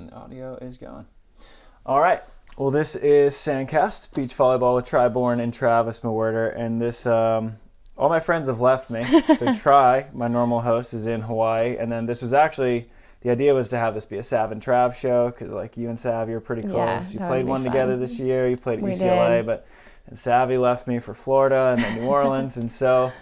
And the audio is going. All right. Well, this is SANDCAST, beach volleyball with Bourne and Travis Mewhirter. And this, all my friends have left me. So my normal host, is in Hawaii. And then this was actually, the idea was to have this be a Sav and Trav show, because like you and Sav, you're pretty close. Yeah, you played one together this year. You played at UCLA, and Savvy left me for Florida and then New Orleans. And so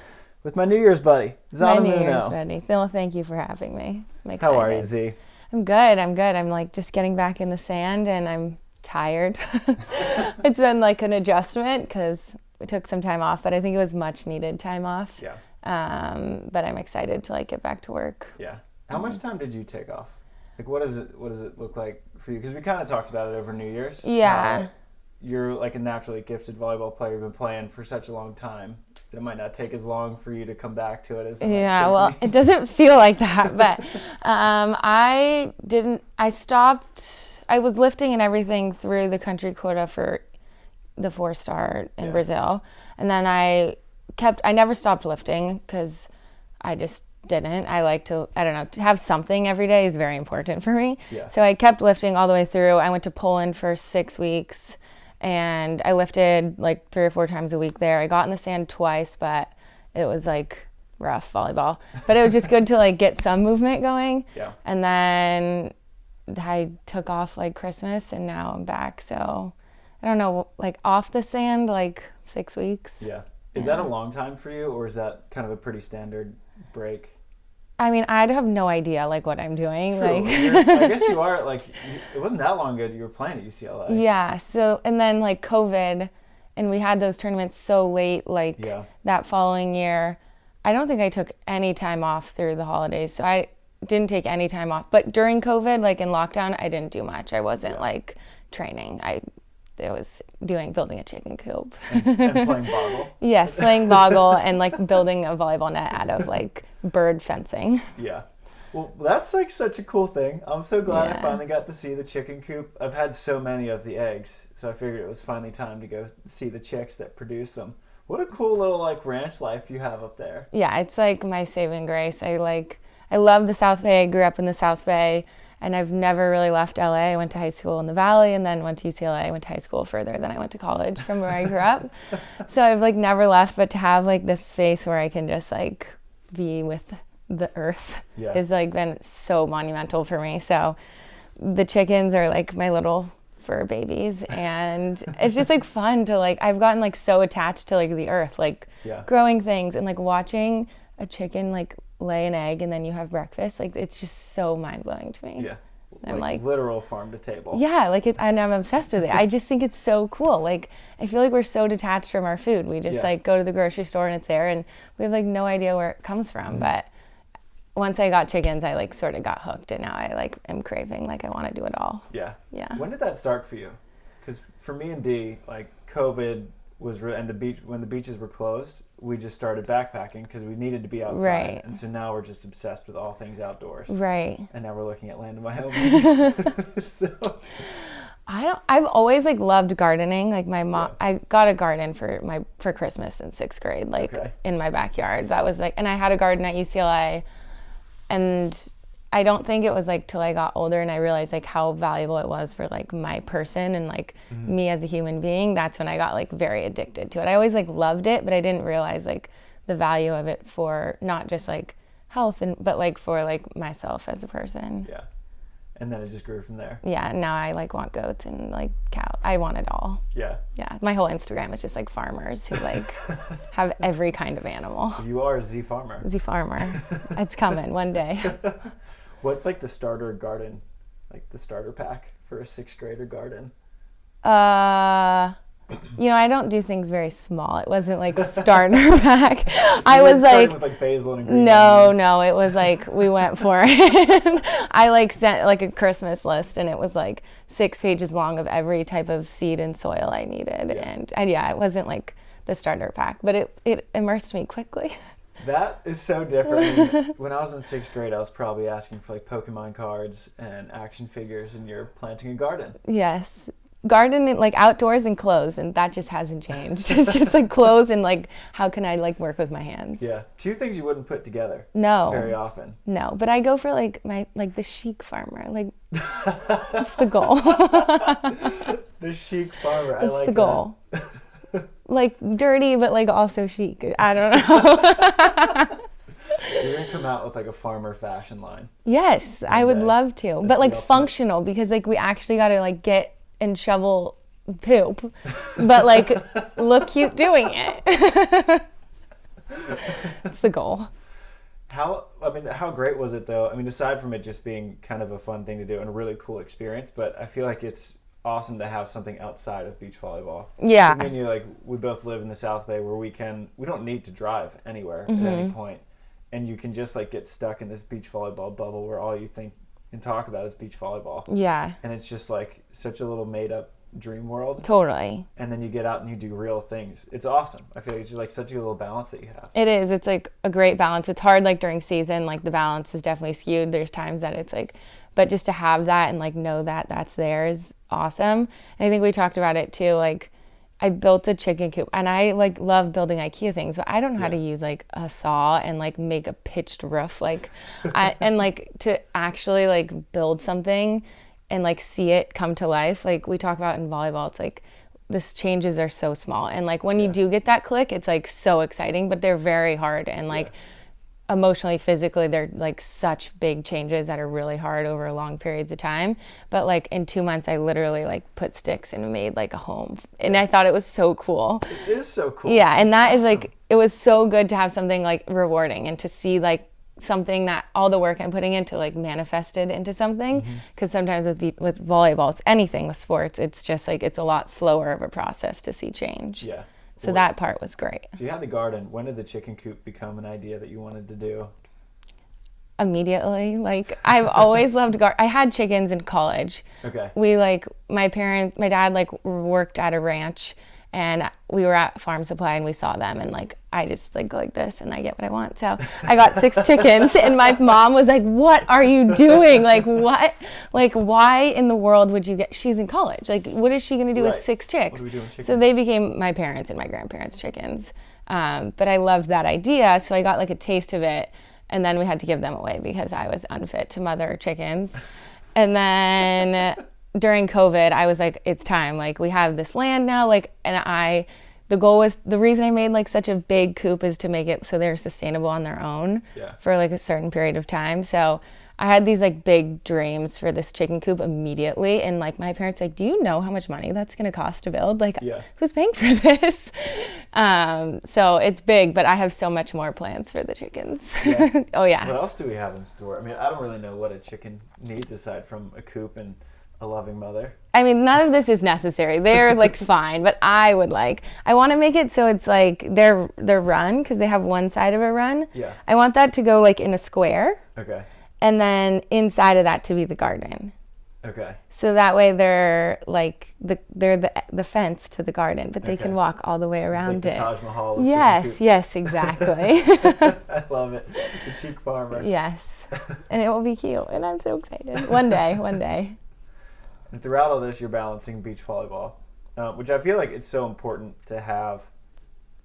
with my New Year's buddy, Zana Muno. My New Year's buddy. Well, thank you for having me. I'm excited. How are you, Z? I'm good. I'm like just getting back in the sand, and I'm tired. It's been like an adjustment because we took some time off, but I think it was much needed time off. Yeah. But I'm excited to like get back to work. Yeah. How much time did you take off? Like, what does it look like for you? Because we kind of talked about it over New Year's. Yeah. You're like a naturally gifted volleyball player. You've been playing for such a long time. It might not take as long for you to come back to it as it doesn't feel like that, but I was lifting and everything through the country quota for the 4-star in Brazil, and then I never stopped lifting because I just didn't. I like to have something every day is very important for me. Yeah. So I kept lifting all the way through. I went to Poland for 6 weeks. And I lifted like 3 or 4 times a week there. I got in the sand twice, but it was like rough volleyball. But it was just good to like get some movement going. Yeah. And then I took off like Christmas, and now I'm back. So I don't know, like off the sand, like 6 weeks. Yeah. Is that a long time for you, or is that kind of a pretty standard break? I mean, I have no idea like what I'm doing. True. Like, I guess you are like, it wasn't that long ago that you were playing at UCLA. Yeah. So, and then like COVID, and we had those tournaments so late, that following year. I don't think I took any time off through the holidays. So I didn't take any time off. But during COVID, like in lockdown, I didn't do much. I wasn't like training. I was building a chicken coop. And playing boggle? Yes, playing boggle and like building a volleyball net out of like bird fencing. Yeah. Well, that's like such a cool thing. I'm so glad I finally got to see the chicken coop. I've had so many of the eggs, so I figured it was finally time to go see the chicks that produce them. What a cool little like ranch life you have up there. Yeah, it's like my saving grace. I love the South Bay. I grew up in the South Bay. And I've never really left LA. I went to high school in the Valley and then went to UCLA. I went to high school further than I went to college from where I grew up. So I've like never left, but to have like this space where I can just like be with the earth is like been so monumental for me. So the chickens are like my little fur babies, and it's just like fun to like, I've gotten like so attached to like the earth, like growing things and like watching a chicken like lay an egg and then you have breakfast. Like it's just so mind-blowing to me. Yeah. I'm like literal farm to table. Yeah, like and I'm obsessed with it. I just think it's so cool. Like I feel like we're so detached from our food. We just like go to the grocery store and it's there, and we have like no idea where it comes from. Mm-hmm. But once I got chickens, I like sort of got hooked, and now I like am craving, like I want to do it all. Yeah. Yeah. When did that start for you? Because for me and Dee, like COVID was and when the beaches were closed, we just started backpacking because we needed to be outside. Right. And so now we're just obsessed with all things outdoors. Right. And now we're looking at land in Wyoming. So I've always like loved gardening. Like my mom, I got a garden for Christmas in 6th grade, like in my backyard. That was like, and I had a garden at UCLA, and I don't think it was like till I got older and I realized like how valuable it was for like my person and like me as a human being. That's when I got like very addicted to it. I always like loved it, but I didn't realize like the value of it for not just like health but like for like myself as a person. Yeah. And then it just grew from there. Yeah. Now I like want goats and like cow. I want it all. Yeah. Yeah. My whole Instagram is just like farmers who like have every kind of animal. You are a Z farmer. Z farmer. It's coming one day. What's like the starter garden, like the starter pack for a 6th grader garden? You know, I don't do things very small. It wasn't like starter pack. I was like with like basil and green. No, it was like we went for it. I like sent like a Christmas list, and it was like 6 pages long of every type of seed and soil I needed. And it wasn't like the starter pack, but it immersed me quickly. That is so different. When I was in 6th grade, I was probably asking for like Pokemon cards and action figures, and you're planting a garden. Yes. Garden, like outdoors and clothes, and that just hasn't changed. It's just like clothes and like how can I like work with my hands. Yeah. 2 things you wouldn't put together. No. Very often. No, but I go for like the chic farmer. Like That's the goal. The chic farmer. I That's like the goal. Like dirty, but like also chic. I don't know. You're going to come out with like a farmer fashion line. Yes, I would love to. But like functional, because like we actually got to like get and shovel poop, but like look cute doing it. It's the goal. How great was it though? I mean, aside from it just being kind of a fun thing to do and a really cool experience, but I feel like it's awesome to have something outside of beach volleyball. Yeah. I mean, we both live in the South Bay where we don't need to drive anywhere at any point. And you can just like get stuck in this beach volleyball bubble where all you think and talk about is beach volleyball. Yeah. And it's just like such a little made up dream world. Totally. And then you get out and you do real things. It's awesome. I feel like it's just like such a little balance that you have. It is. It's like a great balance. It's hard like during season, like the balance is definitely skewed. There's times that it's like, but just to have that and like know that that's there is awesome. And I think we talked about it too. Like I built a chicken coop and I like love building IKEA things, but I don't know how to use like a saw and like make a pitched roof. Like and like to actually like build something and like see it come to life. Like we talk about in volleyball, it's like this changes are so small. And like when you do get that click, it's like so exciting, but they're very hard. And like emotionally, physically, they're like such big changes that are really hard over long periods of time. But like in 2 months, I literally like put sticks and made like a home. And I thought it was so cool. It is so cool. Yeah. And that awesome. Is like, it was so good to have something like rewarding and to see like something that all the work I'm putting into like manifested into something. Because sometimes with volleyball, it's anything with sports, it's just like it's a lot slower of a process to see change. Yeah. So that part was great. So you had the garden. When did the chicken coop become an idea that you wanted to do? Immediately. Like I've always loved I had chickens in college. Okay. We like my dad like worked at a ranch and we were at Farm Supply and we saw them and like I just like go like this and I get what I want. So I got 6 chickens and my mom was like, "What are you doing? Like what? Like why in the world would you she's in college. Like what is she going to do with 6 chicks?" What are we doing, chickens? So they became my parents and my grandparents' chickens. But I loved that idea, so I got like a taste of it and then we had to give them away because I was unfit to mother chickens. And then during COVID, I was like, it's time. Like, we have this land now. Like, and the goal was, the reason I made like such a big coop is to make it so they're sustainable on their own for like a certain period of time. So I had these like big dreams for this chicken coop immediately. And like my parents like, do you know how much money that's going to cost to build? Like, who's paying for this? So it's big, but I have so much more plans for the chickens. Yeah. Oh yeah. What else do we have in store? I mean, I don't really know what a chicken needs aside from a coop and a loving mother. I mean, none of this is necessary. They're like fine, but I want to make it so it's like their run, because they have one side of a run. Yeah. I want that to go like in a square. Okay. And then inside of that to be the garden. Okay. So that way they're like they're the fence to the garden, but they can walk all the way around like it. The Taj Mahal. Yes, exactly. I love it. The chic farmer. Yes. And it will be cute, and I'm so excited. One day. And throughout all this, you're balancing beach volleyball, which I feel like it's so important to have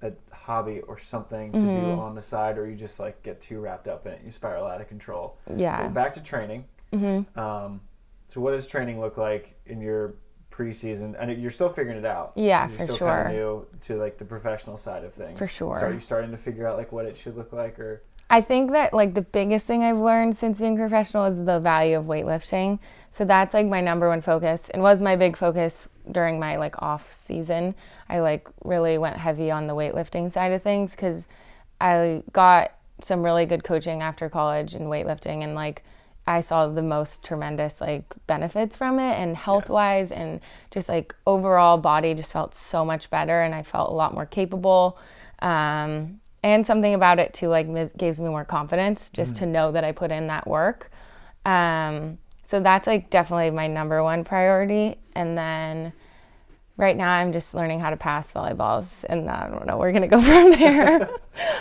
a hobby or something to do on the side, or you just like get too wrapped up in it. You spiral out of control. Yeah. But back to training. So what does training look like in your preseason? And you're still figuring it out. Yeah, you're for still sure. kind of new to like the professional side of things. For sure. So are you starting to figure out like what it should look like, or? I think that like the biggest thing I've learned since being professional is the value of weightlifting. So that's like my number one focus, and was my big focus during my like off season. I like really went heavy on the weightlifting side of things because I got some really good coaching after college in weightlifting, and like I saw the most tremendous like benefits from it, and health wise and just like overall body just felt so much better, and I felt a lot more capable. And something about it too, like gives me more confidence just to know that I put in that work. So that's like definitely my number one priority. And then right now I'm just learning how to pass volleyballs, and I don't know, we're going to go from there.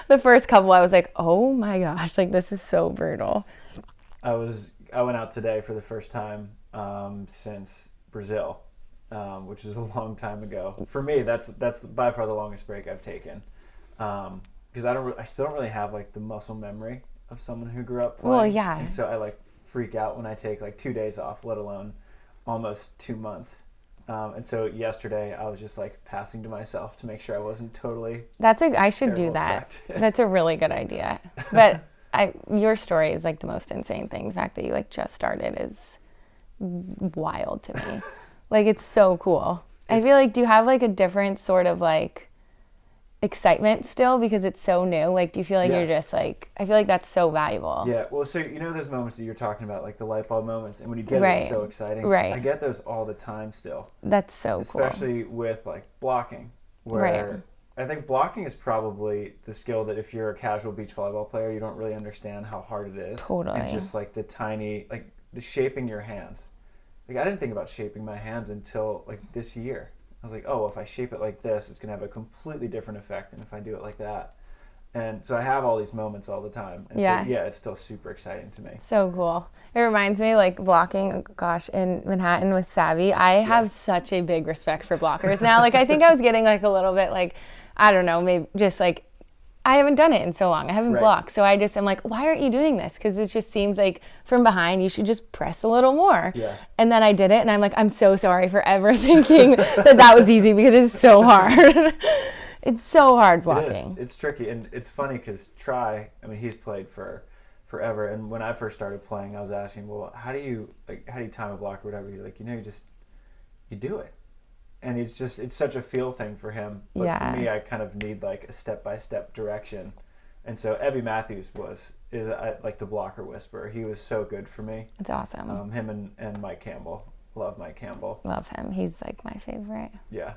The first couple I was like, oh my gosh, like this is so brutal. I went out today for the first time since Brazil, which is a long time ago. For me, that's by far the longest break I've taken. Because I still don't really have like the muscle memory of someone who grew up playing. Well, yeah. And so I like freak out when I take like 2 days off, let alone almost 2 months. And so yesterday I was just like passing to myself to make sure I wasn't totally. I should do that. That's a really good idea. But your story is like the most insane thing. The fact that you like just started is wild to me. Like, it's so cool. I feel like, do you have like a different sort of like excitement still because it's so new? Like, do you feel like you're just like, I feel like that's so valuable. Yeah. Well, so those moments that you're talking about, like the light bulb moments, and when you get it, it's so exciting. Right. I get those all the time still. That's so cool. Especially with like blocking, where I think blocking is probably the skill that if you're a casual beach volleyball player, you don't really understand how hard it is. Totally. And just like the tiny, like the shaping your hands. Like, I didn't think about shaping my hands until like this year. I was like, oh, if I shape it like this, it's going to have a completely different effect than if I do it like that. And so I have all these moments all the time. And so, it's still super exciting to me. So cool. It reminds me, like, blocking, gosh, in Manhattan with Savvy, I have such a big respect for blockers now. Like, I think I was getting, like, a little bit, like, I don't know, maybe just, like, I haven't done it in so long. I haven't blocked. So I just am like, why aren't you doing this? Because it just seems like from behind, you should just press a little more. Yeah. And then I did it, and I'm like, I'm so sorry for ever thinking that was easy because it's so hard. It's so hard blocking. It's tricky. And it's funny because he's played for forever. And when I first started playing, I was asking, well, how do you time a block or whatever? He's like, you do it. And it's such a feel thing for him. But for me, I kind of need like a step-by-step direction. And so Evie Matthews is like the blocker whisperer. He was so good for me. It's awesome. Him and Mike Campbell. Love Mike Campbell. Love him. He's like my favorite. Yeah.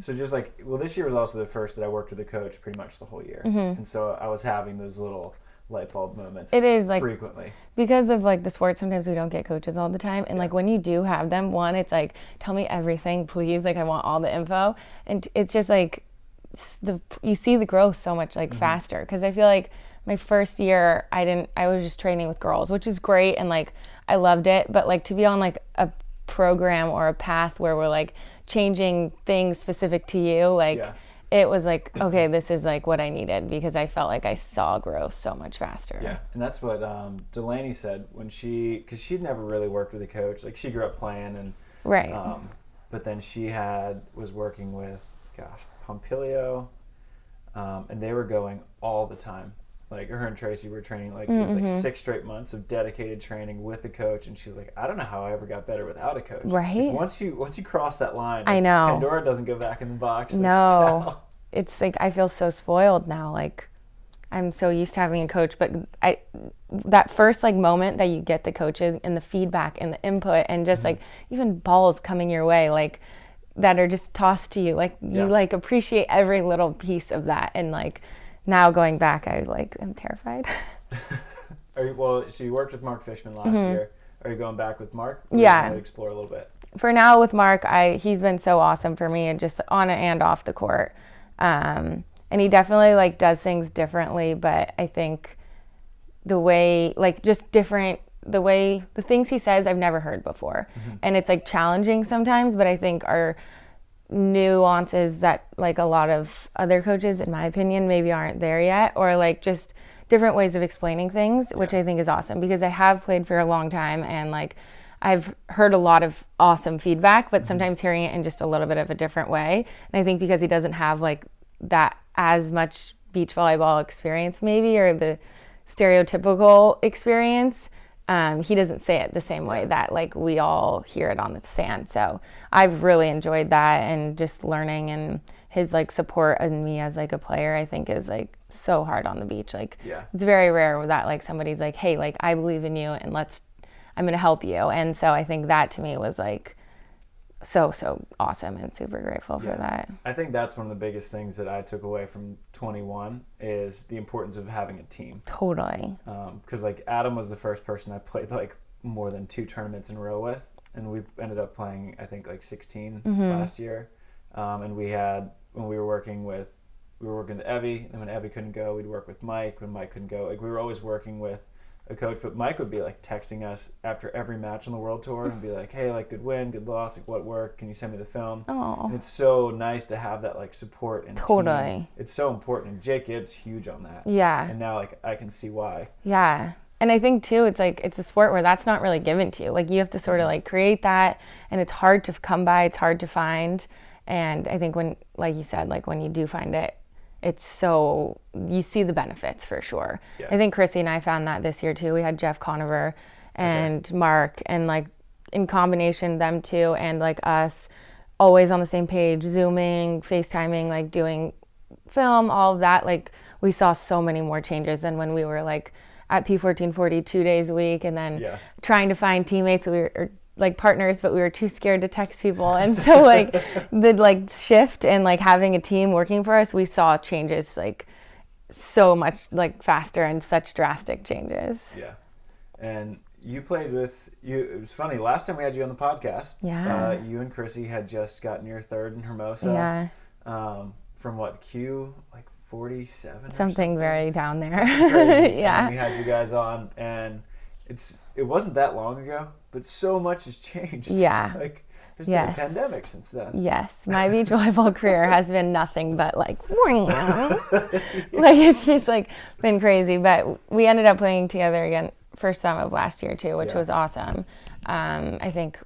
So just like, well, this year was also the first that I worked with a coach pretty much the whole year. Mm-hmm. And so I was having those little light bulb moments. It is like frequently because of like the sport. Sometimes we don't get coaches all the time, and like when you do have them, one, it's like, tell me everything, please. Like, I want all the info, and it's just like you see the growth so much like faster. Because I feel like my first year, I was just training with girls, which is great, and like I loved it. But like to be on like a program or a path where we're like changing things specific to you, like. It was like, okay, this is like what I needed because I felt like I saw growth so much faster. Yeah, and that's what Delaney said because she'd never really worked with a coach. Like, she grew up playing and but then she was working with Pompilio, and they were going all the time. Like, her and Tracy were training like it was like 6 straight months of dedicated training with a coach, and she was like, I don't know how I ever got better without a coach. Right. Like, once you cross that line, I know Pandora doesn't go back in the box. No, it's like I feel so spoiled now. Like, I'm so used to having a coach, but that first like moment that you get the coaches and the feedback and the input and just like even balls coming your way, like that are just tossed to you, like you like appreciate every little piece of that. And like now going back, I'm terrified. So you worked with Mark Fishman last year. Are you going back with Mark? Yeah. Explore a little bit. For now with Mark, he's been so awesome for me, and just on and off the court. And he definitely like does things differently, but I think the way the things he says I've never heard before. And it's like challenging sometimes, but I think are nuances that like a lot of other coaches, in my opinion, maybe aren't there yet, or like just different ways of explaining things, which I think is awesome because I have played for a long time and like I've heard a lot of awesome feedback, but sometimes hearing it in just a little bit of a different way. And I think because he doesn't have like that as much beach volleyball experience maybe, or the stereotypical experience, he doesn't say it the same way that like we all hear it on the sand. So I've really enjoyed that, and just learning, and his like support in me as like a player, I think is like so hard on the beach. Like it's very rare that like somebody's like, hey, like I believe in you and I'm going to help you. And so I think that to me was like so awesome, and super grateful for that. I think that's one of the biggest things that I took away from 21 is the importance of having a team. Totally. Because like Adam was the first person I played like more than 2 tournaments in a row with, and we ended up playing I think like 16 last year. And when we were working with Evie, and when Evie couldn't go, we'd work with Mike. When Mike couldn't go, like we were always working with a coach, but Mike would be like texting us after every match on the World Tour and be like, hey, like good win, good loss, like what worked, can you send me the film? And it's so nice to have that like support and team. It's so important, and Jake Gibbs huge on that. And now like I can see why. And I think too, it's like, it's a sport where that's not really given to you. Like you have to sort of like create that, and it's hard to come by, it's hard to find. And I think when, like you said, like when you do find it, it's so, you see the benefits for sure. Yeah. I think Crissy and I found that this year too. We had Jeff Conover and Mark, and like in combination, them two and like us, always on the same page, Zooming, FaceTiming, like doing film, all of that. Like we saw so many more changes than when we were like at P1440 2 days a week, and then trying to find teammates. We were like partners, but we were too scared to text people. And so like the like shift and like having a team working for us, we saw changes like so much like faster and such drastic changes. Yeah. And you played with you. It was funny. Last time we had you on the podcast, you and Crissy had just gotten your third in Hermosa. Yeah. From what, Q like 47? Something very down there. Yeah. And we had you guys on, and it wasn't that long ago, but so much has changed. Yeah. Like there's been a pandemic since then. Yes. My beach volleyball career has been nothing but like it's just like been crazy. But we ended up playing together again for some of last year too, which was awesome. I think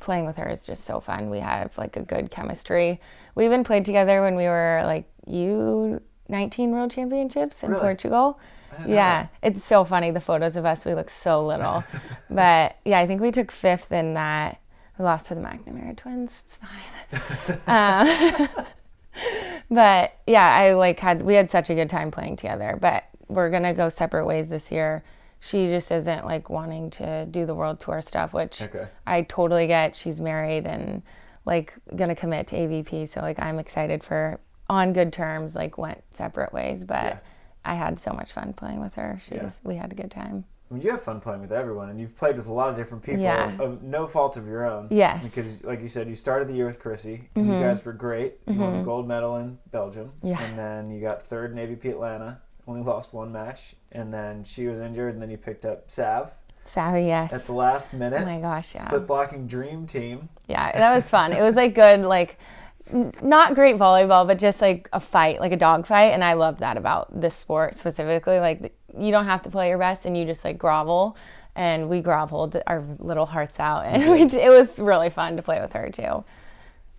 playing with her is just so fun. We have like a good chemistry. We even played together when we were like U19 World Championships in Portugal. Yeah, it's so funny, the photos of us, we look so little. But yeah, I think we took 5th in that. We lost to the McNamara twins. It's fine. But yeah, we had such a good time playing together. But we're gonna go separate ways this year. She just isn't like wanting to do the world tour stuff, which I totally get. She's married and like gonna commit to AVP, so like I'm excited for, on good terms, like went separate ways. But I had so much fun playing with her. We had a good time. I mean, you have fun playing with everyone, and you've played with a lot of different people of no fault of your own. Yes. Because, like you said, you started the year with Crissy, and you guys were great. You won the gold medal in Belgium, and then you got 3rd in AVP Atlanta, only lost 1 match, and then she was injured, and then you picked up Savvy, yes. At the last minute. Oh my gosh, yeah. Split blocking dream team. Yeah, that was fun. It was like good, like not great volleyball, but just like a fight, like a dog fight. And I love that about this sport specifically. Like you don't have to play your best, and you just like grovel. And we groveled our little hearts out, and it was really fun to play with her too.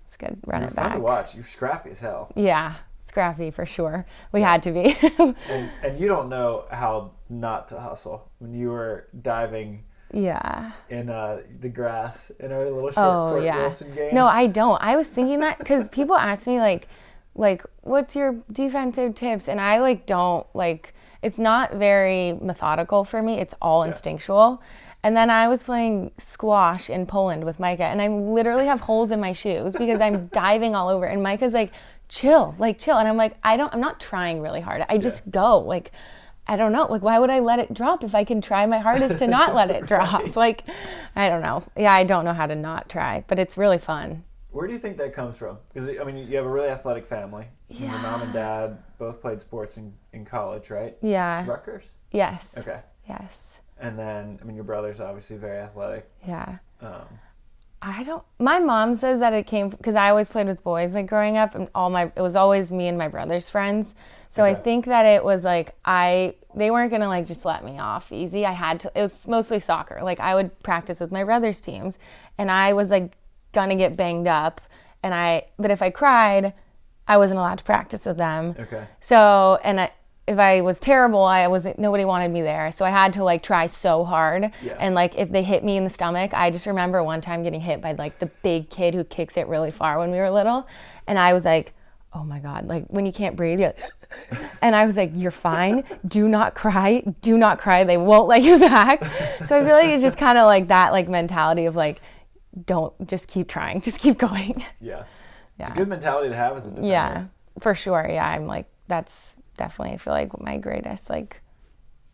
It's good. Run it back. Fun to watch. You're scrappy as hell. Yeah, scrappy for sure. We had to be. and you don't know how not to hustle when you were diving. In the grass in our little short court Wilson game. No, I don't. I was thinking that because people ask me like, what's your defensive tips? And I like don't like. It's not very methodical for me. It's all instinctual. And then I was playing squash in Poland with Micah, and I literally have holes in my shoes because I'm diving all over. And Micah's like, chill. And I'm like, I'm not trying really hard. I just go like. I don't know. Like, why would I let it drop if I can try my hardest to not let it drop? Like, I don't know. Yeah, I don't know how to not try, but it's really fun. Where do you think that comes from? Because, I mean, you have a really athletic family. Yeah. Your mom and dad both played sports in college, right? Yeah. Rutgers? Yes. Okay. Yes. And then, I mean, your brother's obviously very athletic. Yeah. My mom says that it came, because I always played with boys, like, growing up, and it was always me and my brother's friends. So I think that it was, like, they weren't going to, like, just let me off easy. It was mostly soccer. Like, I would practice with my brother's teams, and I was, like, going to get banged up, but if I cried, I wasn't allowed to practice with them. Okay. So, if I was terrible, nobody wanted me there. So I had to like try so hard. Yeah. And like if they hit me in the stomach, I just remember one time getting hit by like the big kid who kicks it really far when we were little. And I was like, oh my God, like when you can't breathe, and I was like, you're fine. Do not cry. Do not cry. They won't let you back. So I feel like it's just kind of like that like mentality of like, just keep trying. Just keep going. Yeah. It's a good mentality to have as a defender. Yeah, for sure. Yeah, I'm like, that's definitely, I feel like my greatest, like,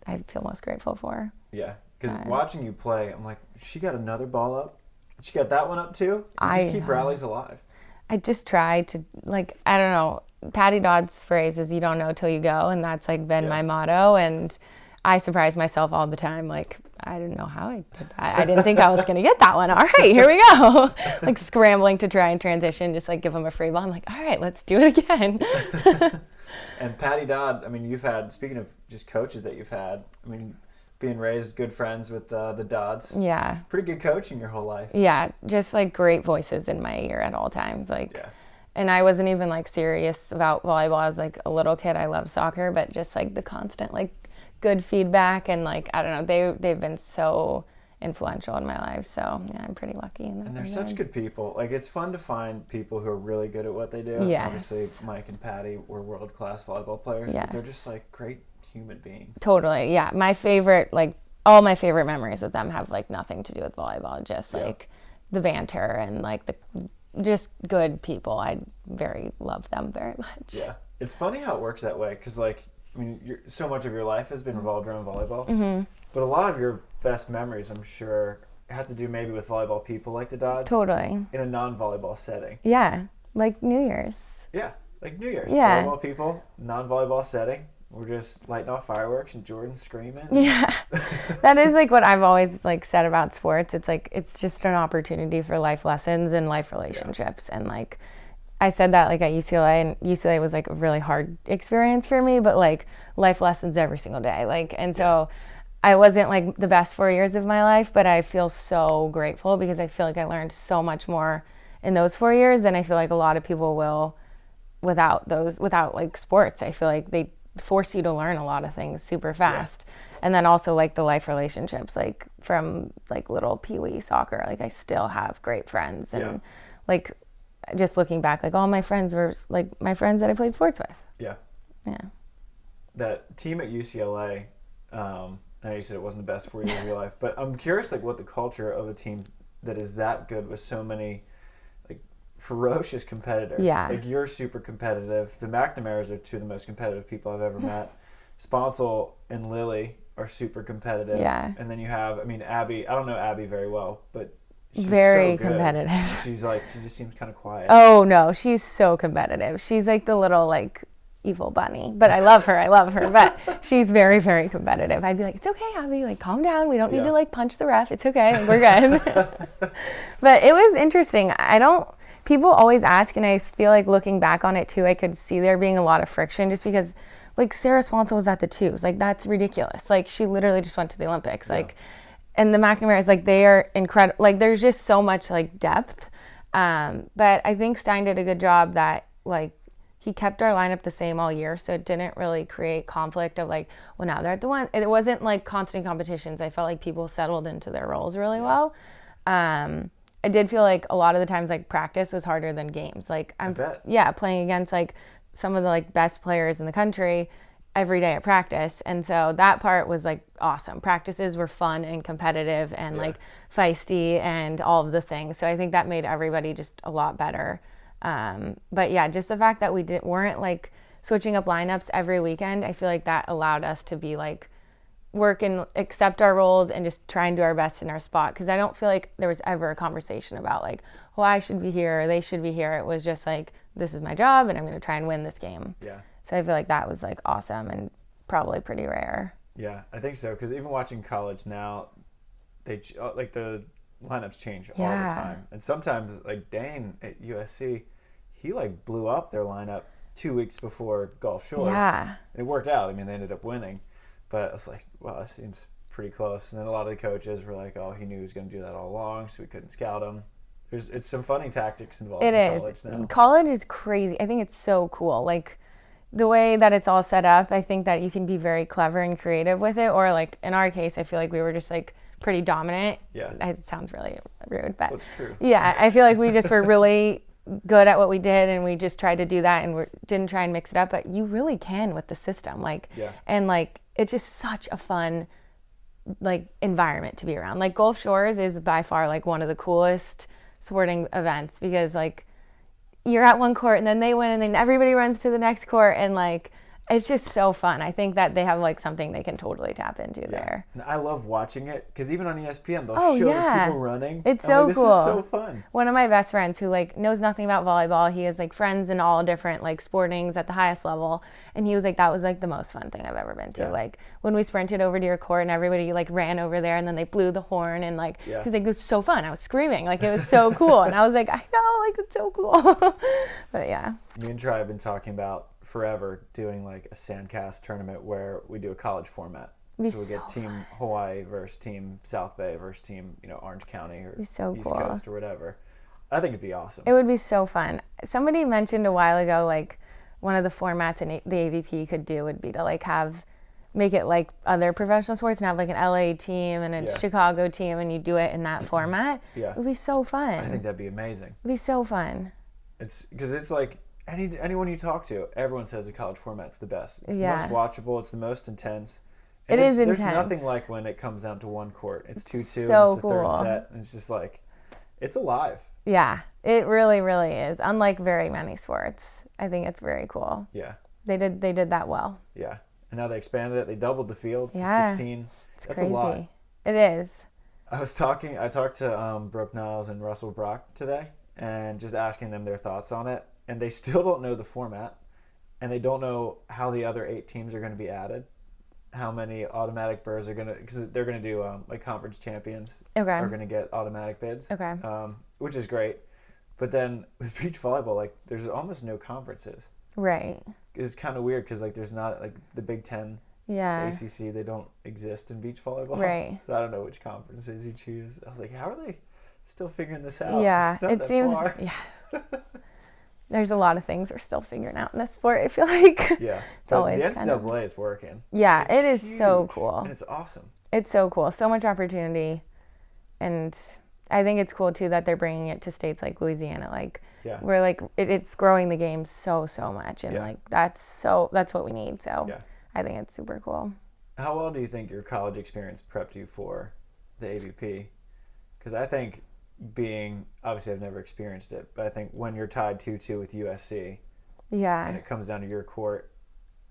I feel most grateful for. Yeah, because watching you play, I'm like, she got another ball up. She got that one up too. Just keep rallies alive. I just try to, like, I don't know. Patty Dodd's phrase is you don't know till you go, and that's like been my motto. And I surprise myself all the time. Like, I don't know how I did that. I didn't think I was going to get that one. All right, here we go. Like scrambling to try and transition, just like give them a free ball. I'm like, all right, let's do it again. And Patty Dodd, I mean, speaking of just coaches that you've had, I mean, being raised good friends with the Dodds. Yeah. Pretty good coaching your whole life. Yeah, just like great voices in my ear at all times. Like, Yeah. and I wasn't even like serious about volleyball as like a little kid. I loved soccer, but just like the constant like good feedback and like, I don't know, they've been so influential in my life. So yeah, I'm pretty lucky in that. And they're such good people. Like, it's fun to find people who are really good at what they do. Yes. Obviously, Mike and Patty were world-class volleyball players. Yes. But they're just like great human beings. Totally. Yeah. My favorite, like all my favorite memories with them have like nothing to do with volleyball. Just like the banter and like the just good people. I love them very much. Yeah. It's funny how it works that way. Because like, I mean, so much of your life has been revolved around volleyball. Mm-hmm. But a lot of your best memories, I'm sure, have to do maybe with volleyball people like the Dodds. Totally. In a non-volleyball setting. Yeah. Like New Year's. Yeah. Like New Year's. Yeah. Volleyball people, non-volleyball setting. We're just lighting off fireworks and Jordan's screaming. Yeah. That is like what I've always like said about sports. It's like, it's just an opportunity for life lessons and life relationships. And like, I said that like at UCLA, and UCLA was like a really hard experience for me, but like life lessons every single day. Like, and so I wasn't like the best 4 years of my life, but I feel so grateful because I feel like I learned so much more in those 4 years than I feel like a lot of people will without like sports. I feel like they force you to learn a lot of things super fast. And then also like the life relationships, like from like little peewee soccer, like I still have great friends. And like just looking back, like all my friends were like my friends that I played sports with. Yeah. Yeah. That team at UCLA, I know you said it wasn't the best 4 years of your life, but I'm curious like what the culture of a team that is that good with so many like ferocious competitors. Yeah. Like you're super competitive. The McNamara's are two of the most competitive people I've ever met. Sponsel and Lily are super competitive. Yeah. And then you have, I mean, Abby, I don't know Abby very well, but she's very so good. competitive. She's like, she just seems kind of quiet. Oh no, she's so competitive. She's like the little like evil bunny, but I love her, but she's very, very competitive. I'd be like, it's okay, Abby, like calm down. We don't need to like punch the ref. It's okay. We're good. But it was interesting. People always ask, and I feel like looking back on it too, I could see there being a lot of friction just because like Sarah Swanson was at the twos. Like that's ridiculous. Like she literally just went to the Olympics. Like, and the McNamara's like, they are incredible. Like there's just so much like depth. But I think Stein did a good job that like, he kept our lineup the same all year, so it didn't really create conflict of like, well, now they're at the one. It wasn't like constant competitions. I felt like people settled into their roles really well. I did feel like a lot of the times like practice was harder than games. Like playing against like some of the like best players in the country every day at practice, and so that part was like awesome. Practices were fun and competitive and like feisty and all of the things. So I think that made everybody just a lot better. But yeah, just the fact that we weren't like switching up lineups every weekend, I feel like that allowed us to be like work and accept our roles and just try and do our best in our spot. Cause I don't feel like there was ever a conversation about like, well, I should be here or they should be here. It was just like, this is my job and I'm going to try and win this game. Yeah. So I feel like that was like awesome and probably pretty rare. Yeah, I think so. Cause even watching college now, they like the lineups change all the time, and sometimes like Dane at USC, he like blew up their lineup 2 weeks before Gulf Shores. And it worked out. I mean, they ended up winning, but I was like, wow, that seems pretty close. And then a lot of the coaches were like, oh, he knew he was going to do that all along, so we couldn't scout him. It's some funny tactics involved in college now. College is crazy. I think it's so cool. Like the way that it's all set up, I think that you can be very clever and creative with it. Or like in our case, I feel like we were just like pretty dominant. Yeah. It sounds really rude, but it's true. Yeah, I feel like we just were really good at what we did, and we just tried to do that, and we didn't try and mix it up. But you really can with the system, like, and like it's just such a fun like environment to be around. Like Gulf Shores is by far like one of the coolest sporting events because like you're at one court and then they win and then everybody runs to the next court and like it's just so fun. I think that they have like something they can totally tap into there. And I love watching it because even on ESPN they'll show the people running. It's so like, cool. This is so fun. One of my best friends who like knows nothing about volleyball, he has like friends in all different like sportings at the highest level, and he was like, that was like the most fun thing I've ever been to. Like when we sprinted over to your court and everybody like ran over there and then they blew the horn and like he's like, it was so fun. I was screaming, like it was so cool. And I was like, I know, like it's so cool. But yeah. Me and Tri have been talking about forever doing like a SANDCAST tournament where we do a college format. It'd be So we get Team fun. Hawaii versus Team South Bay versus Team, Orange County or Be so East cool. Coast or whatever. I think it'd be awesome. It would be so fun. Somebody mentioned a while ago, like, one of the formats in the AVP could do would be to, like, make it like other professional sports and have, like, an LA team and a Chicago team, and you do it in that format. Yeah. It would be so fun. I think that'd be amazing. It'd be so fun. It's because it's like anyone you talk to, everyone says the college format's the best. It's the Yeah. most watchable. It's the most intense. It is There's intense. nothing like when it comes down to one court. It's 2-2. So it's the third cool. set, and it's just like it's alive. Yeah, it really, really is. Unlike very many sports, I think it's very cool. Yeah. They did that well. Yeah. And now they expanded it. They doubled the field to Yeah. 16. It's That's crazy. a lot. It is. I talked to Brooke Niles and Russell Brock today and just asking them their thoughts on it. And they still don't know the format. And they don't know how the other 8 teams are going to be added. How many automatic berths are going to, because they're going to do like conference champions are going to get automatic bids. Okay. Which is great. But then with beach volleyball, like there's almost no conferences. Right. It's kind of weird because like there's not like the Big Ten, Yeah. ACC, they don't exist in beach volleyball. Right. So I don't know which conferences you choose. I was like, how are they still figuring this out? Yeah. It's not It that seems. far. Yeah. There's a lot of things we're still figuring out in this sport, I feel like. Yeah. It's always the kind of. NCAA is working. Yeah, It's it is so huge, cool. and it's awesome. It's so cool. So much opportunity. And I think it's cool, too, that they're bringing it to states like Louisiana. Like, Yeah. we're like, it's growing the game so much. And, Yeah. like, that's what we need. So Yeah. I think it's super cool. How well do you think your college experience prepped you for the AVP? Because I think obviously I've never experienced it, but I think when you're tied 2-2 with USC Yeah. and it comes down to your court,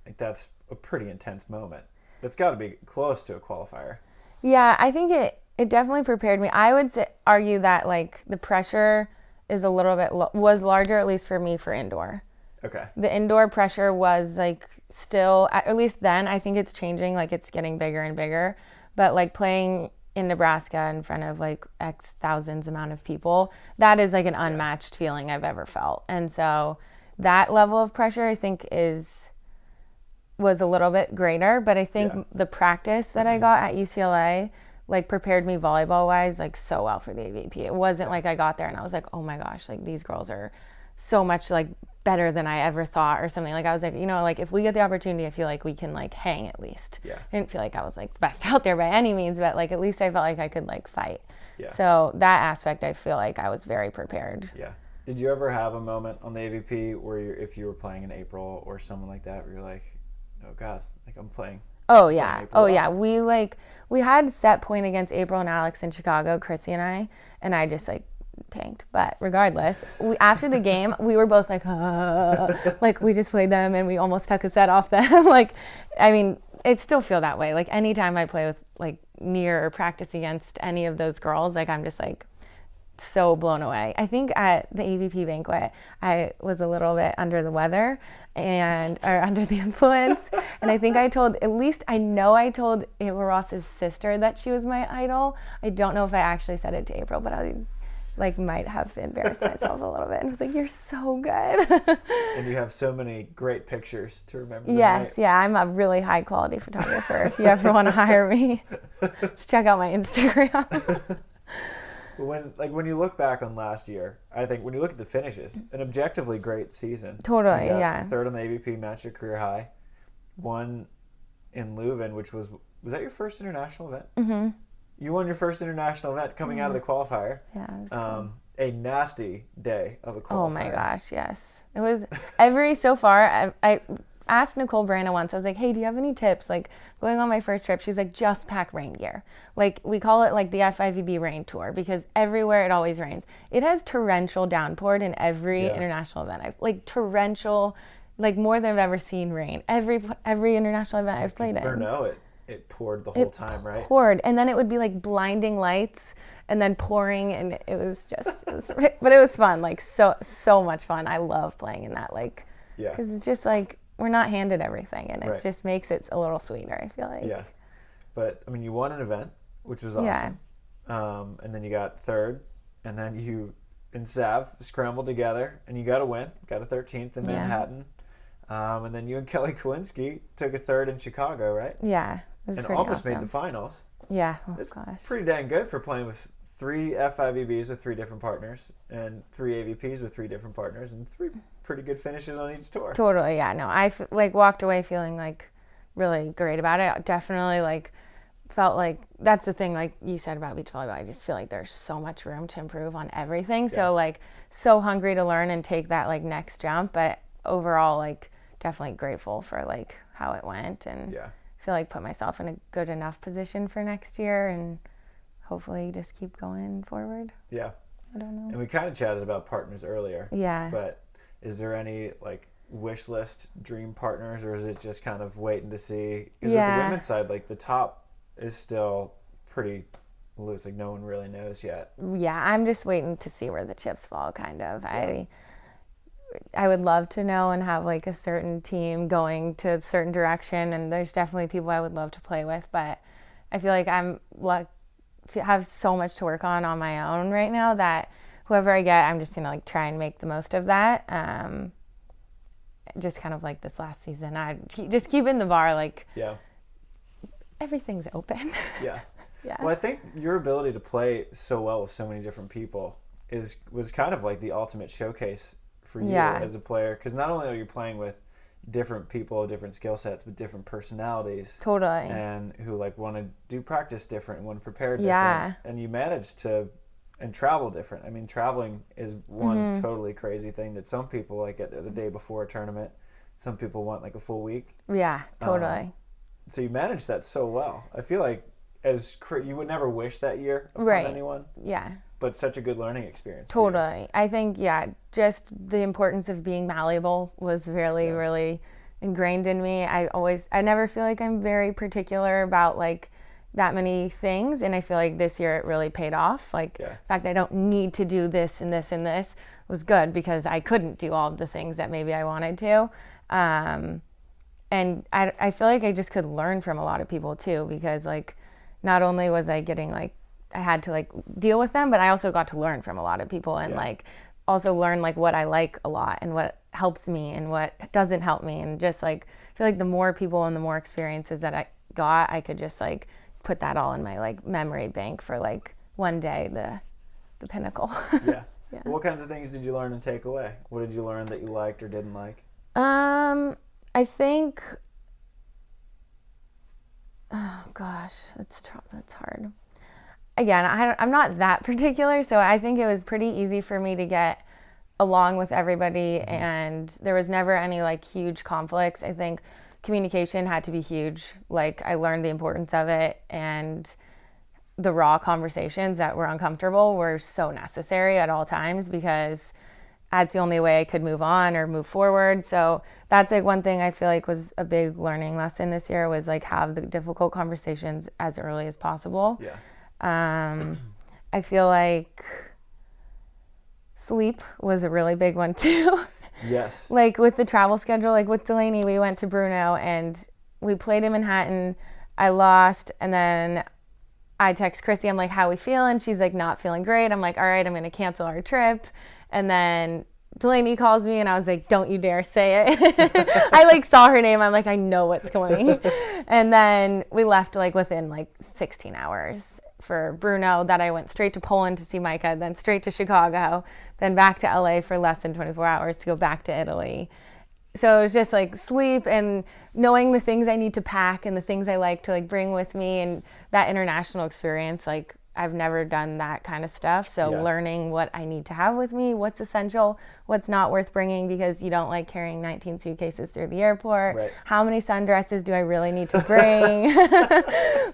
like that's a pretty intense moment. That's got to be close to a qualifier. Yeah, I think it definitely prepared me. I would argue that, like, the pressure is a little bit was larger, at least for me, for indoor. Okay. The indoor pressure was, like, still, at least then, I think it's changing, like, it's getting bigger and bigger. But, like, playing in Nebraska in front of, like, X thousands amount of people, that is, like, an unmatched feeling I've ever felt. And so that level of pressure, I think, was a little bit greater. But I think the practice that I got at UCLA, like, prepared me volleyball-wise, like, so well for the AVP. It wasn't like I got there and I was like, oh, my gosh, like, these girls are so much, like, better than I ever thought or something. Like, I was like, like, if we get the opportunity, I feel like we can, like, hang at least. Yeah. I didn't feel like I was, like, the best out there by any means, but, like, at least I felt like I could, like, fight. Yeah. So that aspect, I feel like I was very prepared. Yeah. Did you ever have a moment on the AVP where if you were playing in April or someone like that where you're like, oh, God, like I'm playing? Oh, yeah. April Oh, yeah. We had set point against April and Alex in Chicago, Crissy and I just, like, tanked. But regardless, after the game, we were both like, like, we just played them and we almost took a set off them. Like, I mean, it still feel that way. Like, anytime I play with, like, near or practice against any of those girls, like, I'm just, like, so blown away. I think at the AVP banquet, I was a little bit under the weather or under the influence. And I think I told Ava Ross's sister that she was my idol. I don't know if I actually said it to April, but I might have embarrassed myself a little bit. And I was like, you're so good. And you have so many great pictures to remember. Yes, yeah, I'm a really high quality photographer. If you ever want to hire me, just check out my Instagram. When you look back on last year, I think when you look at the finishes, an objectively great season. Totally, You got yeah. Third on the AVP, matched your career high. Won in Leuven, which was that your first international event? Mm-hmm. You won your first international event coming out of the qualifier. Yeah, it was cool. A nasty day of a qualifier. Oh my gosh, yes. It was so far, I asked Nicole Brana once, I was like, hey, do you have any tips? Like, going on my first trip, she's like, just pack rain gear. Like, we call it like the FIVB rain tour because everywhere it always rains. It has torrential downpour in every international event. Torrential, like more than I've ever seen rain. Every international event I've played in. Brno, it poured the whole time, right? It poured, and then it would be like blinding lights and then pouring, and it was but it was fun, like so much fun. I love playing in that, like, because it's just like, we're not handed everything, and it just makes it a little sweeter, I feel like. Yeah. But, I mean, you won an event, which was awesome. Yeah. And then you got third, and then you and Sav scrambled together, and you got a win. Got a 13th in Manhattan. And then you and Kelley Kolinske took a third in Chicago, right? Yeah. was and pretty almost awesome. made the finals. Yeah. Oh, That's gosh. pretty dang good for playing with 3 FIVBs with 3 different partners and 3 AVPs with 3 different partners and 3 pretty good finishes on each tour. Totally, yeah. No, I walked away feeling like really great about it. Definitely like felt like that's the thing like you said about beach volleyball. I just feel like there's so much room to improve on everything. Yeah. So like so hungry to learn and take that like next jump, but overall like definitely grateful for like how it went, and feel like put myself in a good enough position for next year and hopefully just keep going forward. Yeah. I don't know. And we kind of chatted about partners earlier. Yeah. But is there any like wish list dream partners, or is it just kind of waiting to see? Because with the women's side, like the top is still pretty loose. Like no one really knows yet. Yeah, I'm just waiting to see where the chips fall, kind of. Yeah. I would love to know and have like a certain team going to a certain direction, and there's definitely people I would love to play with, but I feel like have so much to work on my own right now that whoever I get, I'm just gonna like try and make the most of that. Just kind of like this last season, I just keeping the bar like everything's open. Yeah. Well, I think your ability to play so well with so many different people was kind of like the ultimate showcase for you as a player, because not only are you playing with different people, different skill sets, but different personalities. Totally. And who like want to do practice different and want to prepare different. And you manage to and travel different. I mean, traveling is one totally crazy thing that some people like get there the day before a tournament. Some people want like a full week. Yeah, totally. So you manage that so well. I feel like you would never wish that year upon anyone. Yeah. But such a good learning experience. Totally. I think, just the importance of being malleable was really, really ingrained in me. I never feel like I'm very particular about like that many things. And I feel like this year it really paid off. Like the fact that I don't need to do this and this and this was good, because I couldn't do all of the things that maybe I wanted to. And I feel like I just could learn from a lot of people too, because like not only was I getting like, I had to like deal with them, but I also got to learn from a lot of people and like also learn like what I like a lot and what helps me and what doesn't help me, and just like I feel like the more people and the more experiences that I got, I could just like put that all in my like memory bank for like one day the pinnacle. Well, what kinds of things did you learn and take away? What did you learn that you liked or didn't like? I think, oh gosh, that's hard. Again, I'm not that particular, so I think it was pretty easy for me to get along with everybody, and there was never any like huge conflicts. I think communication had to be huge. Like I learned the importance of it, and the raw conversations that were uncomfortable were so necessary at all times, because that's the only way I could move on or move forward. So that's like one thing I feel like was a big learning lesson this year, was like have the difficult conversations as early as possible. I feel like sleep was a really big one too. Yes. Like with the travel schedule, like with Delaney, we went to Bruno and we played in Manhattan. I lost, and then I text Crissy, I'm like, how we feeling? She's like, not feeling great. I'm like, all right, I'm going to cancel our trip. And then Delaney calls me and I was like, don't you dare say it. I like saw her name. I'm like, I know what's coming. And then we left like within like 16 hours for Bruno. That I went straight to Poland to see Micah, then straight to Chicago, then back to LA for less than 24 hours to go back to Italy. So it was just like sleep and knowing the things I need to pack and the things I like to like bring with me, and that international experience. Like I've never done that kind of stuff. So learning what I need to have with me, what's essential, what's not worth bringing, because you don't like carrying 19 suitcases through the airport. Right. How many sundresses do I really need to bring?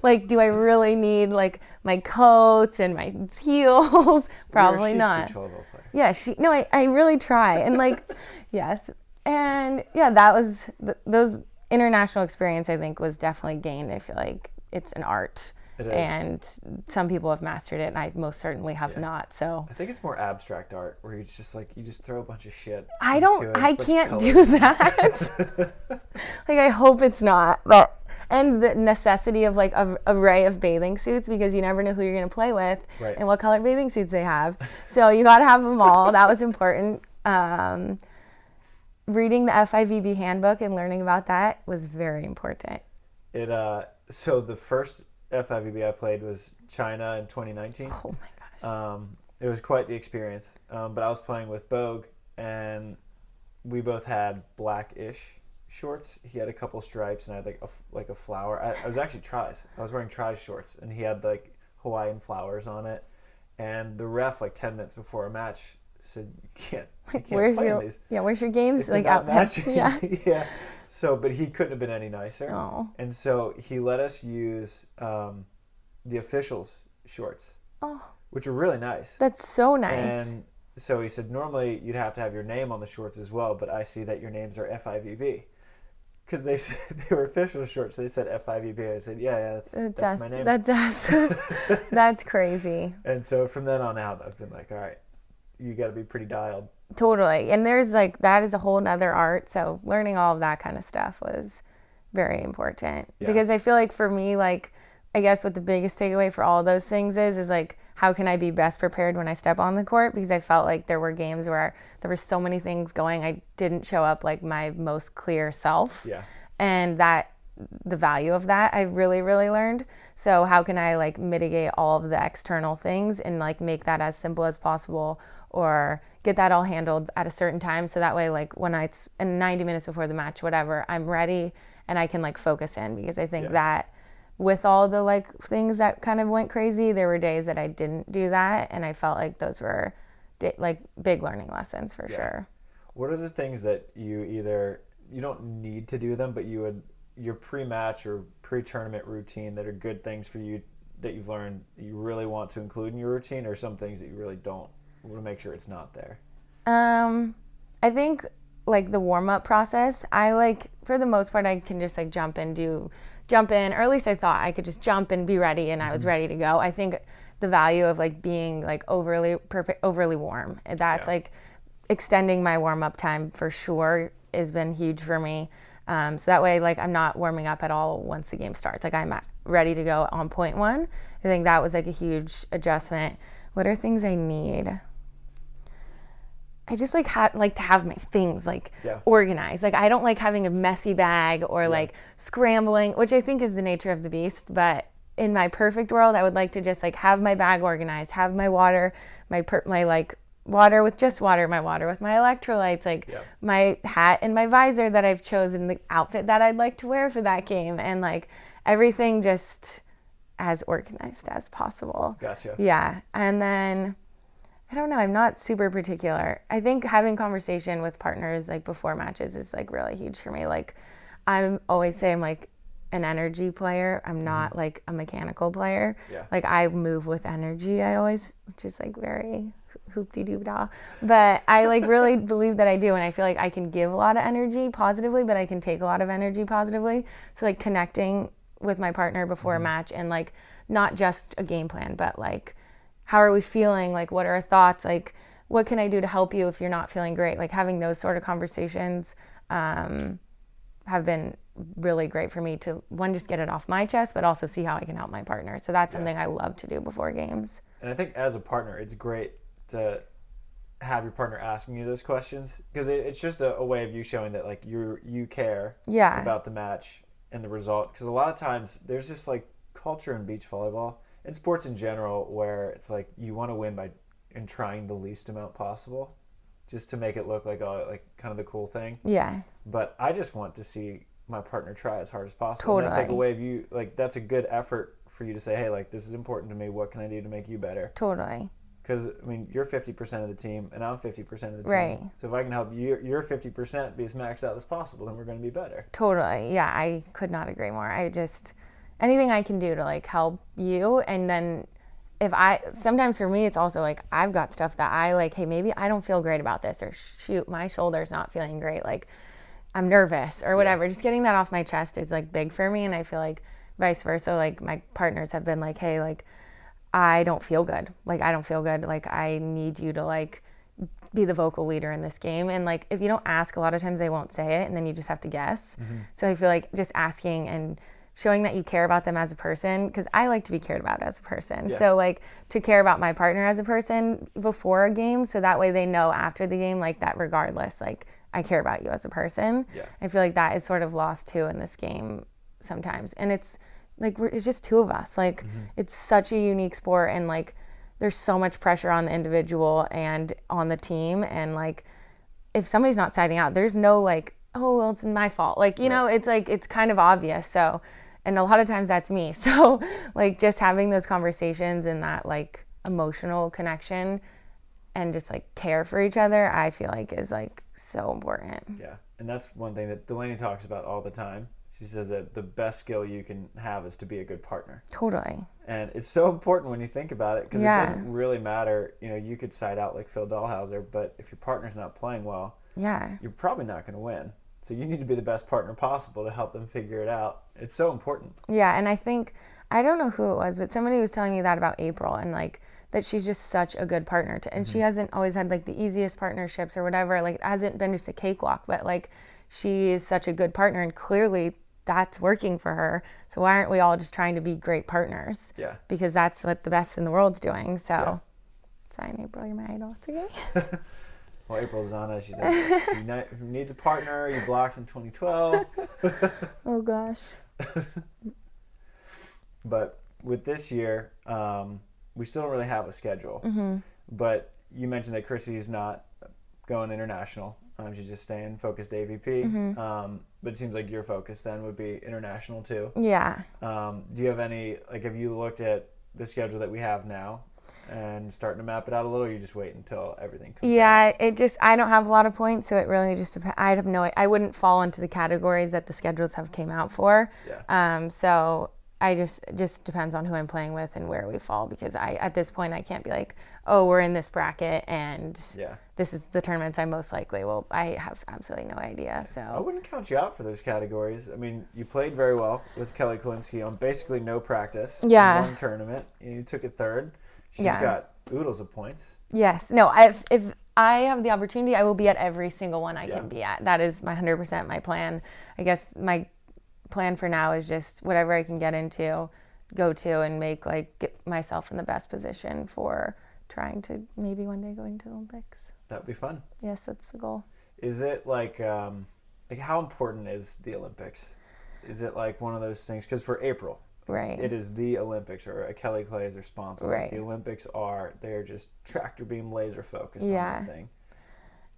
Like, do I really need like my coats and my heels? Probably You're a not. chic beach volleyball player. Yeah, I really try. And like, yes. And yeah, that was, those international experience I think was definitely gained. I feel like it's an art. It is. And some people have mastered it, and I most certainly have not. So I think it's more abstract art, where it's just like you just throw a bunch of shit. I can't do that. Like I hope it's not. But and the necessity of like an array of bathing suits, because you never know who you're going to play with and what color bathing suits they have. So you got to have them all. That was important. Reading the FIVB handbook and learning about that was very important. So the first FIVB I played was China in 2019. Oh my gosh. It was quite the experience. But I was playing with Bogue, and we both had blackish shorts. He had a couple stripes, and I had like a flower. I was actually tries. I was wearing tries shorts, and he had like Hawaiian flowers on it. And the ref, like 10 minutes before a match, said, "You can't Where's play your in these. where's your games Like out there?" Yeah. Yeah. So, but he couldn't have been any nicer. Oh. And so he let us use the officials' shorts, which were really nice. That's so nice. And so he said, normally you'd have to have your name on the shorts as well, but I see that your names are FIVB. Because they said they were official shorts. They said FIVB. I said, yeah, that's my name. That's us. That's crazy. And so from then on out, I've been like, all right, you got to be pretty dialed. Totally. And there's like, that is a whole nother art. So learning all of that kind of stuff was very important. Yeah. Because I feel like for me, like, I guess what the biggest takeaway for all of those things is like, how can I be best prepared when I step on the court? Because I felt like there were games where there were so many things going. I didn't show up like my most clear self. Yeah. And that the value of that I really, really learned. So how can I like mitigate all of the external things and like make that as simple as possible, or get that all handled at a certain time, so that way like when it's in 90 minutes before the match, whatever, I'm ready and I can like focus in. Because I think that with all the like things that kind of went crazy, there were days that I didn't do that, and I felt like those were like big learning lessons for sure. What are the things that you don't need to do them, but your pre-match or pre-tournament routine that are good things for you that you've learned you really want to include in your routine, or some things that you really don't want to make sure it's not there? I think like the warm-up process, I like, for the most part, I can just like jump in, or at least I thought I could just jump and be ready, and I was ready to go. I think the value of like being like overly warm, that's like extending my warm-up time for sure has been huge for me. So that way, like, I'm not warming up at all once the game starts. Like, I'm ready to go on point one. I think that was like a huge adjustment. What are things I need? I just like to have my things like organized. Like, I don't like having a messy bag or like scrambling, which I think is the nature of the beast. But in my perfect world, I would like to just like have my bag organized, have my water, my like water with just water, my water with my electrolytes, like my hat and my visor that I've chosen, the outfit that I'd like to wear for that game, and like everything just as organized as possible. Gotcha. Yeah. And then I don't know, I'm not super particular. I think having conversation with partners like before matches is like really huge for me. Like, I'm always say I'm like an energy player. I'm not like a mechanical player. Yeah. Like, I move with energy. I always just like very hoop-de-doo-dah. But I like really believe that I do, and I feel like I can give a lot of energy positively, but I can take a lot of energy positively. So like connecting with my partner before a match, and like not just a game plan, but like, how are we feeling? Like, what are our thoughts? Like, what can I do to help you if you're not feeling great? Like, having those sort of conversations have been really great for me to, one, just get it off my chest, but also see how I can help my partner. So that's something I love to do before games. And I think as a partner, it's great to have your partner asking you those questions, because it's just a way of you showing that like you care about the match and the result. Because a lot of times there's this like culture in beach volleyball and sports in general where it's like you want to win by trying the least amount possible, just to make it look like kind of the cool thing. Yeah. But I just want to see my partner try as hard as possible. Totally. And that's like a way of you, like, that's a good effort for you to say, hey, like, this is important to me. What can I do to make you better? Totally. Because, I mean, you're 50% of the team, and I'm 50% of the team. Right. So if I can help your 50% be as maxed out as possible, then we're going to be better. Totally. Yeah, I could not agree more. Anything I can do to, like, help you, and then sometimes for me, it's also, like, I've got stuff that I, like, hey, maybe I don't feel great about this, or shoot, my shoulder's not feeling great, like, I'm nervous, or whatever. Just getting that off my chest is, like, big for me, and I feel like vice versa, like, my partners have been like, hey, like, I don't feel good. Like, I need you to, like, be the vocal leader in this game. And, like, if you don't ask, a lot of times they won't say it, and then you just have to guess. Mm-hmm. So I feel like just asking and showing that you care about them as a person, because I like to be cared about as a person. Yeah. So, like, to care about my partner as a person before a game, so that way they know after the game, like, that regardless, like, I care about you as a person. Yeah. I feel like that is sort of lost, too, in this game sometimes. And it's like it's just two of us. Like it's such a unique sport, and like there's so much pressure on the individual and on the team, and like if somebody's not siding out, there's no like, oh well, it's my fault. Like, you know, it's like it's kind of obvious. So, and a lot of times that's me. So like just having those conversations and that like emotional connection and just like care for each other, I feel like is like so important. Yeah. And that's one thing that Delaney talks about all the time. She says that the best skill you can have is to be a good partner. Totally. And it's so important when you think about it, because it doesn't really matter. You know, you could side out like Phil Dahlhauser, but if your partner's not playing well, you're probably not going to win. So you need to be the best partner possible to help them figure it out. It's so important. Yeah, and I think, I don't know who it was, but somebody was telling me that about April, and like that she's just such a good partner and she hasn't always had like the easiest partnerships or whatever. Like it hasn't been just a cakewalk, but like she is such a good partner, and clearly that's working for her. So why aren't we all just trying to be great partners? Yeah. Because that's what the best in the world's doing. So sign April, you're my idol. It's okay. Well, April's Zana, she does. Who needs a partner? You blocked in 2012. Oh gosh. But with this year, we still don't really have a schedule. But you mentioned that Crissy's not going international. She's just staying focused AVP. But it seems like your focus then would be international too. Yeah. Do you have any, like, have you looked at the schedule that we have now and starting to map it out a little, or you just wait until everything comes out? I don't have a lot of points, so it really just depends. I wouldn't fall into the categories that the schedules have came out for. So I just depends on who I'm playing with and where we fall, because at this point I can't be like, oh, we're in this bracket and this is the tournaments I'm most likely. Well, I have absolutely no idea. So I wouldn't count you out for those categories. I mean, you played very well with Kelley Kolinske on basically no practice. In one tournament, you took it third. She's got oodles of points. Yes. No, if I have the opportunity, I will be at every single one I can be at. That is 100% my plan. I guess my plan for now is just whatever I can get into, go to, and get myself in the best position for trying to maybe one day go into the Olympics. That'd be fun. Yes, that's the goal. Is it like how important is the Olympics? Is it like one of those things? Because for April, it is the Olympics, or Kelley Clay is their sponsor. Like the Olympics they're just tractor beam laser focused on that thing.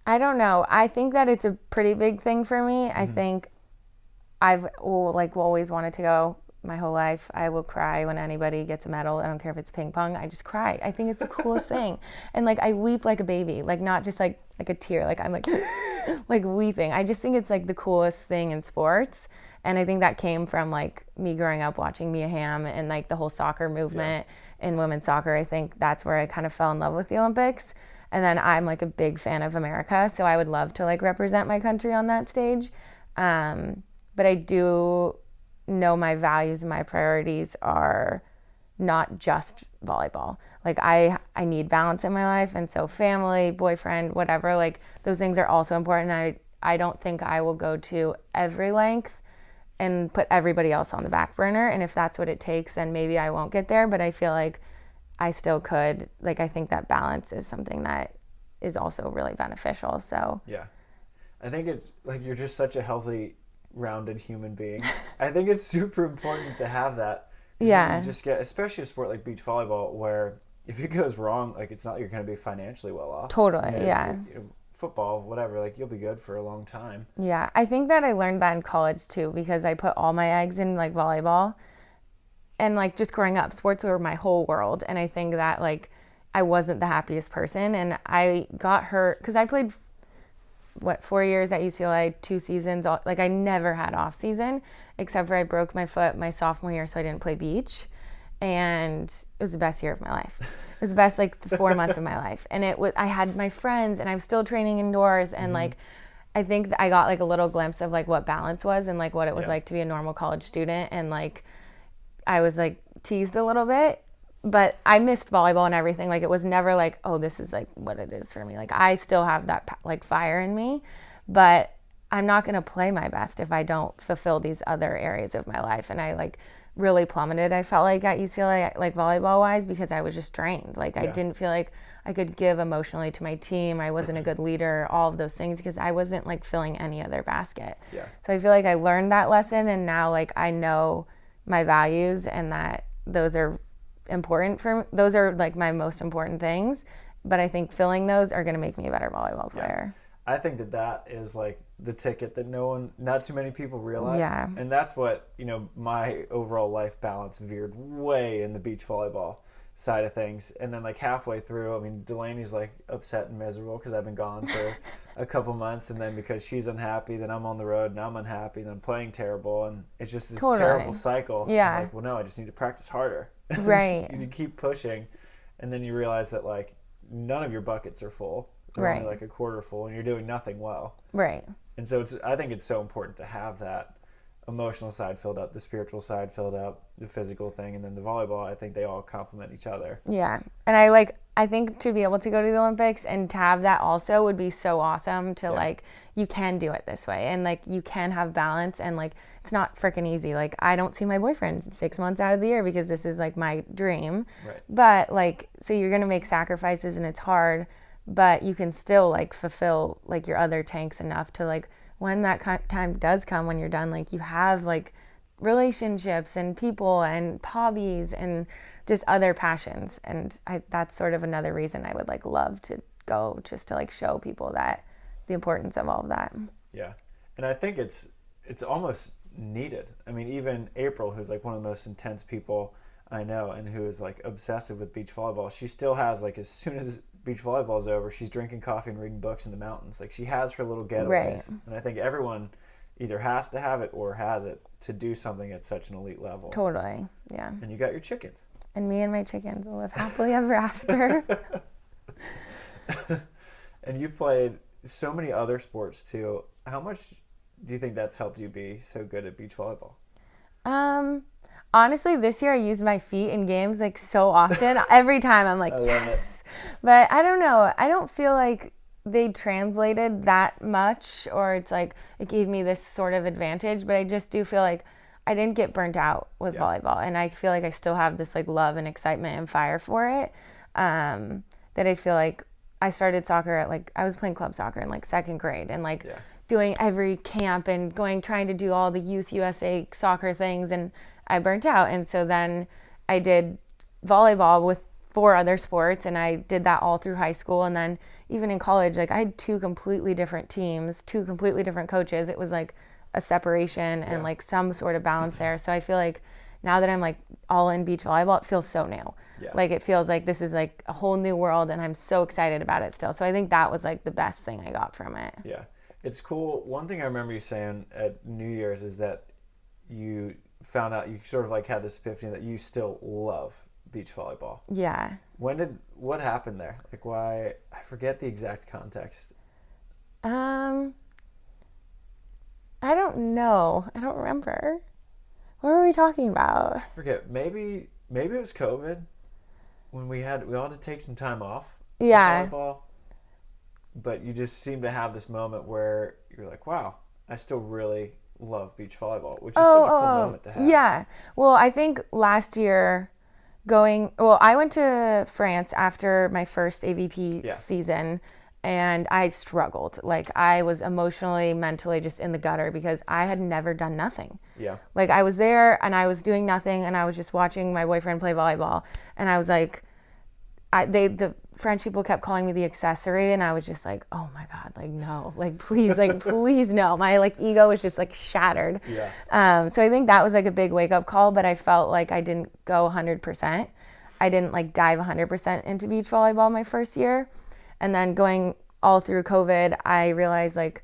I don't know. I think that it's a pretty big thing for me. I think I've always wanted to go my whole life. I will cry when anybody gets a medal. I don't care if it's ping pong. I just cry. I think it's the coolest thing. And like I weep like a baby, like not just like a tear. Like I'm like like weeping. I just think it's like the coolest thing in sports. And I think that came from like me growing up watching Mia Hamm and like the whole soccer movement in women's soccer. I think that's where I kind of fell in love with the Olympics. And then I'm like a big fan of America, so I would love to like represent my country on that stage. But I do know my values and my priorities are not just volleyball. Like I need balance in my life, and so family, boyfriend, whatever, like those things are also important. I don't think I will go to every length and put everybody else on the back burner, and if that's what it takes, then maybe I won't get there, but I feel like I still could. Like I think that balance is something that is also really beneficial. So I think it's like you're just such a healthy, rounded human being. I think it's super important to have that. You just get, especially a sport like beach volleyball, where if it goes wrong, like it's not you're going to be financially well off. Totally, Football, whatever, like you'll be good for a long time. Yeah, I think that I learned that in college too, because I put all my eggs in like volleyball, and like just growing up, sports were my whole world, and I think that like I wasn't the happiest person, and I got hurt because I played 4 years at UCLA, 2 seasons. Like I never had off season, except for I broke my foot my sophomore year, so I didn't play beach, and it was the best year of my life. It was the best 4 months of my life, and I had my friends, and I was still training indoors, and like I think that I got like a little glimpse of like what balance was and like what it was like to be a normal college student, and like I was like teased a little bit. But I missed volleyball and everything. Like it was never like, oh, this is like what it is for me. Like I still have that like fire in me, but I'm not going to play my best if I don't fulfill these other areas of my life. And I like really plummeted, I felt like at UCLA, like volleyball wise, because I was just drained. Like I didn't feel like I could give emotionally to my team. I wasn't a good leader, all of those things, because I wasn't like filling any other basket. So I feel like I learned that lesson, and now like I know my values and that those are important those are like my most important things. But I think filling those are going to make me a better volleyball player. Yeah. I think that is like the ticket that not too many people realize. Yeah. And that's what, my overall life balance veered way in the beach volleyball side of things. And then like halfway through, Delaney's like upset and miserable because I've been gone for a couple months. And then because she's unhappy, then I'm on the road and I'm unhappy. Then I'm playing terrible. And it's just this terrible cycle. Yeah. I'm like, well, no, I just need to practice harder. Right. You keep pushing. And then you realize that like none of your buckets are full. They're only like a quarter full and you're doing nothing well. Right. And so I think it's so important to have that emotional side filled up, the spiritual side filled up, the physical thing, and then the volleyball. I think they all complement each other. Yeah. And I think to be able to go to the Olympics and to have that also would be so awesome to like, you can do it this way and like you can have balance and like it's not freaking easy. Like I don't see my boyfriend 6 months out of the year because this is like my dream. Right. But like, so you're going to make sacrifices and it's hard, but you can still like fulfill like your other tanks enough to like when that time does come when you're done, like you have like relationships and people and hobbies and just other passions. And that's sort of another reason I would like love to go, just to like show people that the importance of all of that. Yeah. And I think it's almost needed. Even April, who's like one of the most intense people I know and who is like obsessive with beach volleyball, she still has like as soon as beach volleyball is over, she's drinking coffee and reading books in the mountains. Like she has her little getaways. Right. And I think everyone either has to have it or has it to do something at such an elite level. Totally. Yeah. And you got your chickens. And me and my chickens will live happily ever after. And you played so many other sports too. How much do you think that's helped you be so good at beach volleyball? Honestly, this year I used my feet in games like so often. Every time I'm like, yes. But I don't know. I don't feel like they translated that much or it's like it gave me this sort of advantage. But I just do feel like I didn't get burnt out with volleyball. And I feel like I still have this like love and excitement and fire for it. That I feel like I started soccer at like, I was playing club soccer in like second grade and like doing every camp and trying to do all the youth USA soccer things. And I burnt out. And so then I did volleyball with 4 other sports and I did that all through high school. And then even in college, like I had 2 completely different teams, 2 completely different coaches. It was like a separation and like some sort of balance there. So I feel like now that I'm like all in beach volleyball, it feels so new. Yeah. Like it feels like this is like a whole new world and I'm so excited about it still. So I think that was like the best thing I got from it. Yeah. It's cool. One thing I remember you saying at New Year's is that you found out, you sort of like had this epiphany that you still love beach volleyball. Yeah. What happened there? Like why, I forget the exact context. I don't know. I don't remember. What were we talking about? I forget. Maybe it was COVID when we all had to take some time off. Yeah. Volleyball. But you just seem to have this moment where you're like, wow, I still really love beach volleyball, which is such a cool moment to have. Yeah. Well, I think last year I went to France after my first AVP season and I struggled. Like I was emotionally, mentally just in the gutter because I had never done nothing. Yeah. Like I was there and I was doing nothing and I was just watching my boyfriend play volleyball and I was like, the French people kept calling me the accessory and I was just like, oh my God, like no, like please no. My like ego was just like shattered. Yeah. So I think that was like a big wake up call, but I felt like I didn't go 100%. I didn't like dive 100% into beach volleyball my first year. And then going all through COVID, I realized like,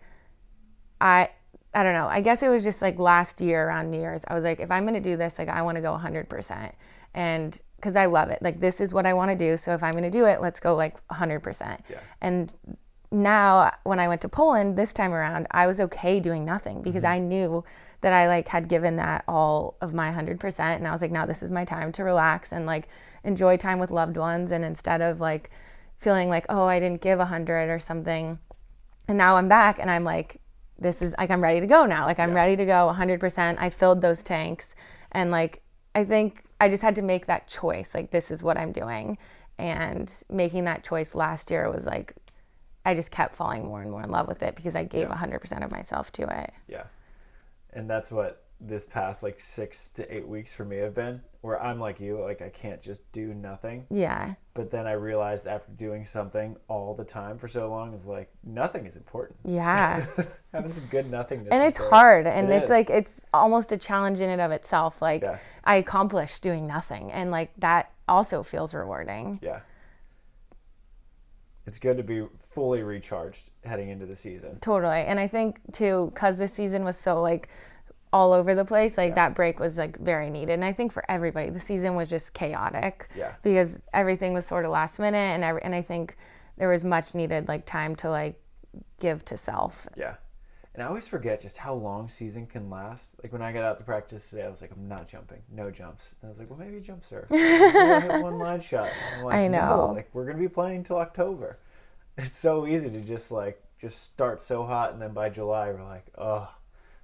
I don't know, I guess it was just like last year around New Year's, I was like, if I'm going to do this, like I want to go 100%. And because I love it. Like this is what I want to do. So if I'm going to do it, let's go like 100%. Yeah. And now when I went to Poland this time around, I was okay doing nothing because I knew that I like had given that all of my 100%. And I was like, now this is my time to relax and like enjoy time with loved ones. And instead of like feeling like, oh, I didn't give 100 or something. And now I'm back and I'm like, this is like, I'm ready to go now. Like I'm ready to go 100%. I filled those tanks. And like, I think I just had to make that choice. Like, this is what I'm doing. And making that choice last year was like, I just kept falling more and more in love with it because I gave 100% of myself to it. Yeah. And that's what this past like 6 to 8 weeks for me have been, where I'm like you, like I can't just do nothing. Yeah. But then I realized after doing something all the time for so long is like nothing is important. Yeah. Having some good nothingness. And it's hard, and it's like it's almost a challenge in and of itself. Like I accomplished doing nothing, and like that also feels rewarding. Yeah. It's good to be fully recharged heading into the season. Totally. And I think too, because this season was so like all over the place, like that break was like very needed. And I think for everybody, the season was just chaotic because everything was sort of last minute, and I think there was much needed like time to like give to self. Yeah. And I always forget just how long season can last. Like when I got out to practice today, I was like, I'm not jumping. No jumps. And I was like, well, maybe jump serve. Hit one line shot. I'm like, I know. No, like we're going to be playing till October. It's so easy to just start so hot. And then by July, we're like, oh,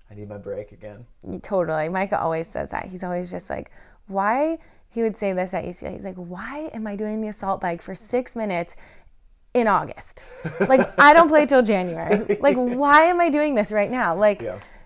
I need my break again. Totally. Micah always says that. He's always just like, why? He would say this at UCLA. He's like, why am I doing the assault bike for 6 minutes in August? Like, I don't play till January. Like, why am I doing this right now? Like,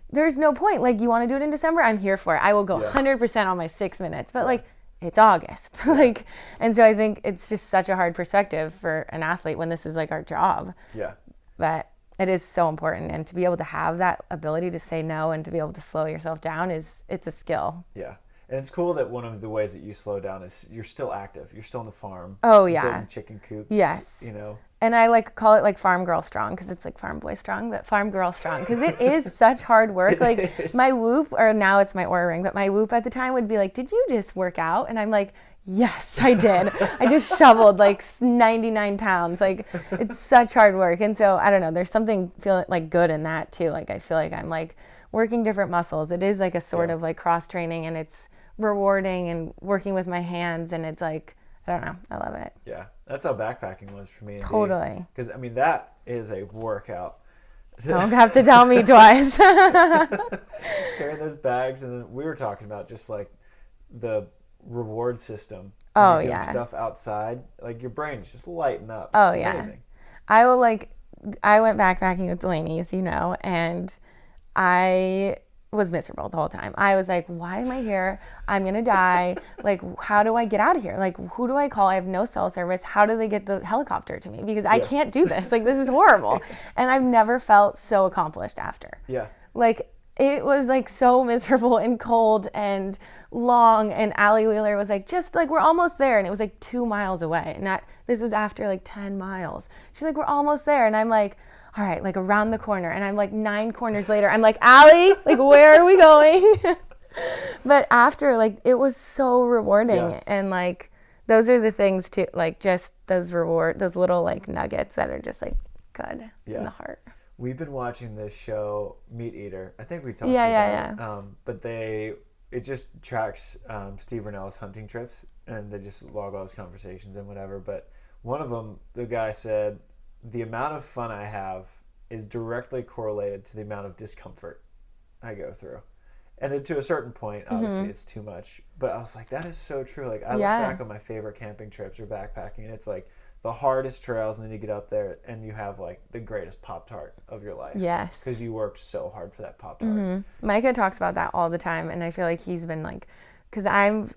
there's no point. Like, you want to do it in December? I'm here for it. I will go 100% on my 6 minutes. But, like, it's August. Like, and so I think it's just such a hard perspective for an athlete when this is, like, our job. Yeah. But it is so important. And to be able to have that ability to say no and to be able to slow yourself down it's a skill. Yeah. And it's cool that one of the ways that you slow down is you're still active. You're still on the farm. Oh, yeah. Building chicken coops. Yes. You know. And I like call it like farm girl strong because it's like farm boy strong, but farm girl strong because it is such hard work. Like my whoop, or now it's my Oura ring, but my whoop at the time would be like, did you just work out? And I'm like, yes, I did. I just shoveled like 99 pounds. Like it's such hard work. And so I don't know, there's something feeling like good in that too. Like I feel like I'm like working different muscles. It is like a sort of like cross training, and it's rewarding and working with my hands, and it's like, I don't know, I love it. Yeah, that's how backpacking was for me. Totally. Because I mean that is a workout. Don't have to tell me twice. Carrying those bags, and then we were talking about just like the reward system. Oh doing stuff outside, like your brain's just lighting up. Oh it's yeah. Amazing. I went backpacking with Delaney, as you know, and I was miserable the whole time. I was like, why am I here? I'm going to die. Like, how do I get out of here? Like, who do I call? I have no cell service. How do they get the helicopter to me? Because I can't do this. Like, this is horrible. And I've never felt so accomplished after. Yeah. Like, it was like so miserable and cold and long. And Allie Wheeler was like, just like, we're almost there. And it was like 2 miles away. And this was after like 10 miles. She's like, we're almost there. And I'm like, all right, like around the corner. And I'm like 9 corners later, I'm like, Allie, like, where are we going? But after, like, it was so rewarding. Yeah. And like, those are the things too, like just those little like nuggets that are just like good in the heart. We've been watching this show, Mewhirter. I think we talked about it. But it just tracks Steve Rinell's hunting trips, and they just log all his conversations and whatever. But one of them, the guy said, the amount of fun I have is directly correlated to the amount of discomfort I go through. And to a certain point, obviously, it's too much. But I was like, that is so true. Like, I look back on my favorite camping trips or backpacking, and it's like the hardest trails, and then you get up there, and you have, like, the greatest Pop-Tart of your life. Yes. Because you worked so hard for that Pop-Tart. Mm-hmm. Micah talks about that all the time, and I feel like he's been, like, because I've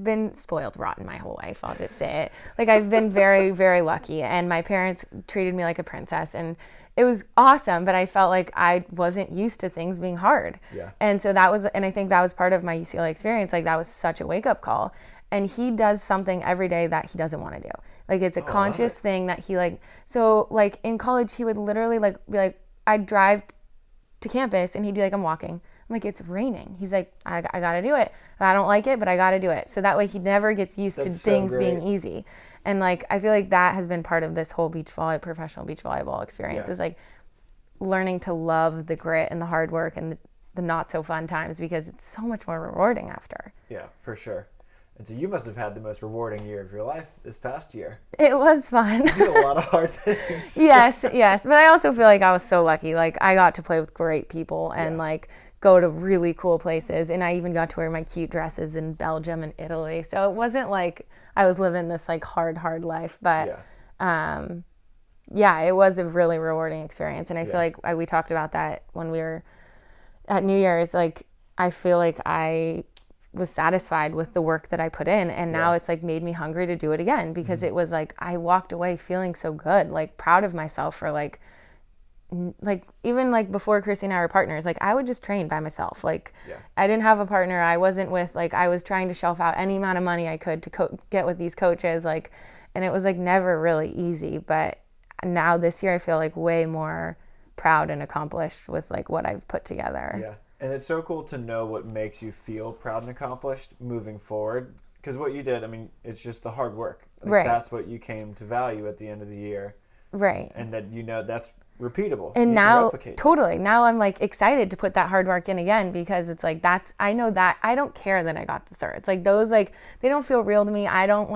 been spoiled rotten my whole life, I'll just say it. Like, I've been very, very lucky, and my parents treated me like a princess, and it was awesome, but I felt like I wasn't used to things being hard. Yeah. And so I think that was part of my UCLA experience. Like, that was such a wake-up call. And he does something every day that he doesn't want to do. Like, it's a conscious thing that he, like, so, like, in college, he would literally, like, be like, I'd drive to campus, and he'd be like, I'm walking. I'm like, it's raining. He's like, I got to do it. I don't like it, but I got to do it. So that way he never gets used to things being easy. And, like, I feel like that has been part of this whole professional beach volleyball experience is, like, learning to love the grit and the hard work and the not so fun times, because it's so much more rewarding after. Yeah, for sure. And so you must have had the most rewarding year of your life this past year. It was fun. You did a lot of hard things. Yes. But I also feel like I was so lucky. Like, I got to play with great people and, like, go to really cool places. And I even got to wear my cute dresses in Belgium and Italy. So it wasn't like I was living this, like, hard life. But, it was a really rewarding experience. And I feel like we talked about that when we were at New Year's. Like, I feel like I was satisfied with the work that I put in, and now it's like made me hungry to do it again, because it was like I walked away feeling so good, like proud of myself for like even like before Crissy and I were partners, like I would just train by myself. Like I didn't have a partner. I wasn't with, like, I was trying to shelf out any amount of money I could to get with these coaches, like, and it was like never really easy. But now this year I feel like way more proud and accomplished with like what I've put together. Yeah. And it's so cool to know what makes you feel proud and accomplished moving forward. Because what you did, I mean, it's just the hard work. Like, that's what you came to value at the end of the year. Right. And that, you know, that's repeatable. And you now, totally. Now I'm like excited to put that hard work in again, because it's like, I know that I don't care that I got the thirds. Like those, like, they don't feel real to me. I don't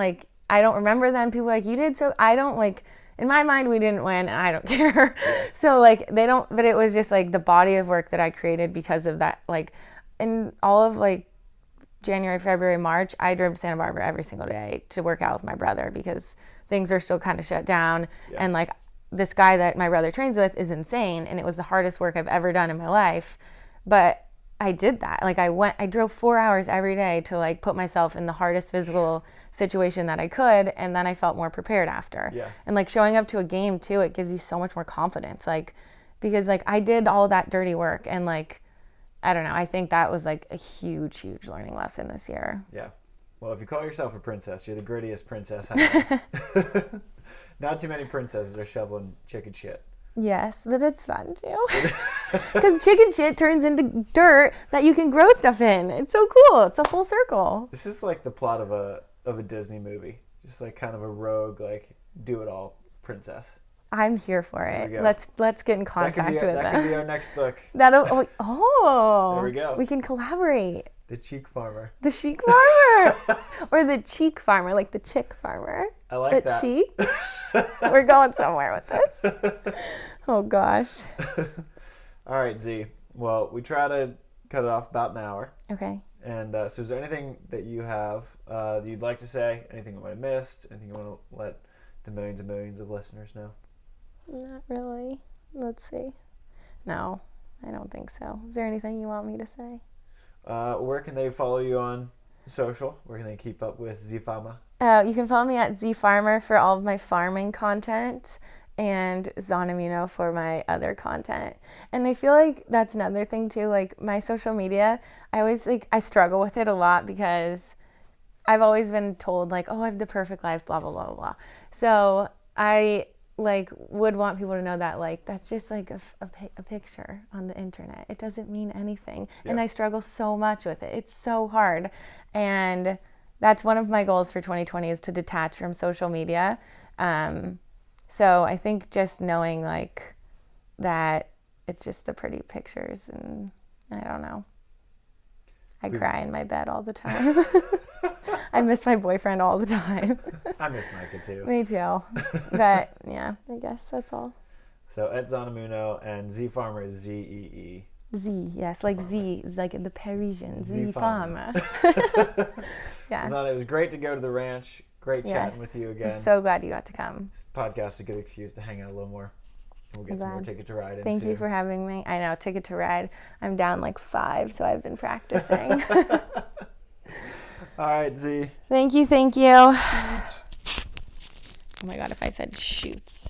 remember them. People are like, you did so. I don't like, in my mind, we didn't win, and I don't care. So, like, they don't, but it was just, like, the body of work that I created because of that. Like, in all of, like, January, February, March, I drove to Santa Barbara every single day to work out with my brother, because things are still kind of shut down. And, like, this guy that my brother trains with is insane, and it was the hardest work I've ever done in my life. But I did that. Like, I drove 4 hours every day to, like, put myself in the hardest physical situation that I could, and then I felt more prepared after. And like showing up to a game too, it gives you so much more confidence, like, because like I did all of that dirty work, and like, I don't know, I think that was like a huge learning lesson this year. Well, if you call yourself a princess, you're the grittiest princess I know. Not too many princesses are shoveling chicken shit. Yes, but it's fun too. Because chicken shit turns into dirt that you can grow stuff in. It's so cool. It's a full circle. This is like the plot of a Disney movie. Just like kind of a rogue, like, do it all princess. I'm here for it. Let's get in contact with them. That could be our next book. There we go. We can collaborate. The Cheek Farmer. The Chic Farmer. Or the Cheek Farmer, like the chick farmer. I like that. Chic. We're going somewhere with this. Oh, gosh. All right, Z. Well, we try to cut it off about an hour. Okay. And so is there anything that you have that you'd like to say? Anything you might have missed? Anything you want to let the millions and millions of listeners know? Not really. Let's see. No, I don't think so. Is there anything you want me to say? Where can they follow you on social? Where can they keep up with Z Farmer? You can follow me at Z Farmer for all of my farming content, and Zana Muno for my other content. And I feel like that's another thing too, like my social media, I struggle with it a lot, because I've always been told like, oh, I have the perfect life, blah, blah, blah, blah. So I like would want people to know that like, that's just like a picture on the internet. It doesn't mean anything. And I struggle so much with it. It's so hard. And that's one of my goals for 2020 is to detach from social media. So I think just knowing like that it's just the pretty pictures, and I don't know. I cry in my bed all the time. I miss my boyfriend all the time. I miss Micah too. Me too. But yeah, I guess that's all. So at Zana Muno, and Z Farmer is Z-E-E. Z, yes, like Farmer. Z, is like the Parisian, Z Farmer. Yeah. Zana, it was great to go to the ranch. Great chatting with you again. I'm so glad you got to come. This podcast is a good excuse to hang out a little more. We'll get some more Ticket to Ride in Thank soon. you for having me. I know, Ticket to Ride. I'm down like 5, so I've been practicing. All right, Z. Thank you. Oh my God, if I said shoots.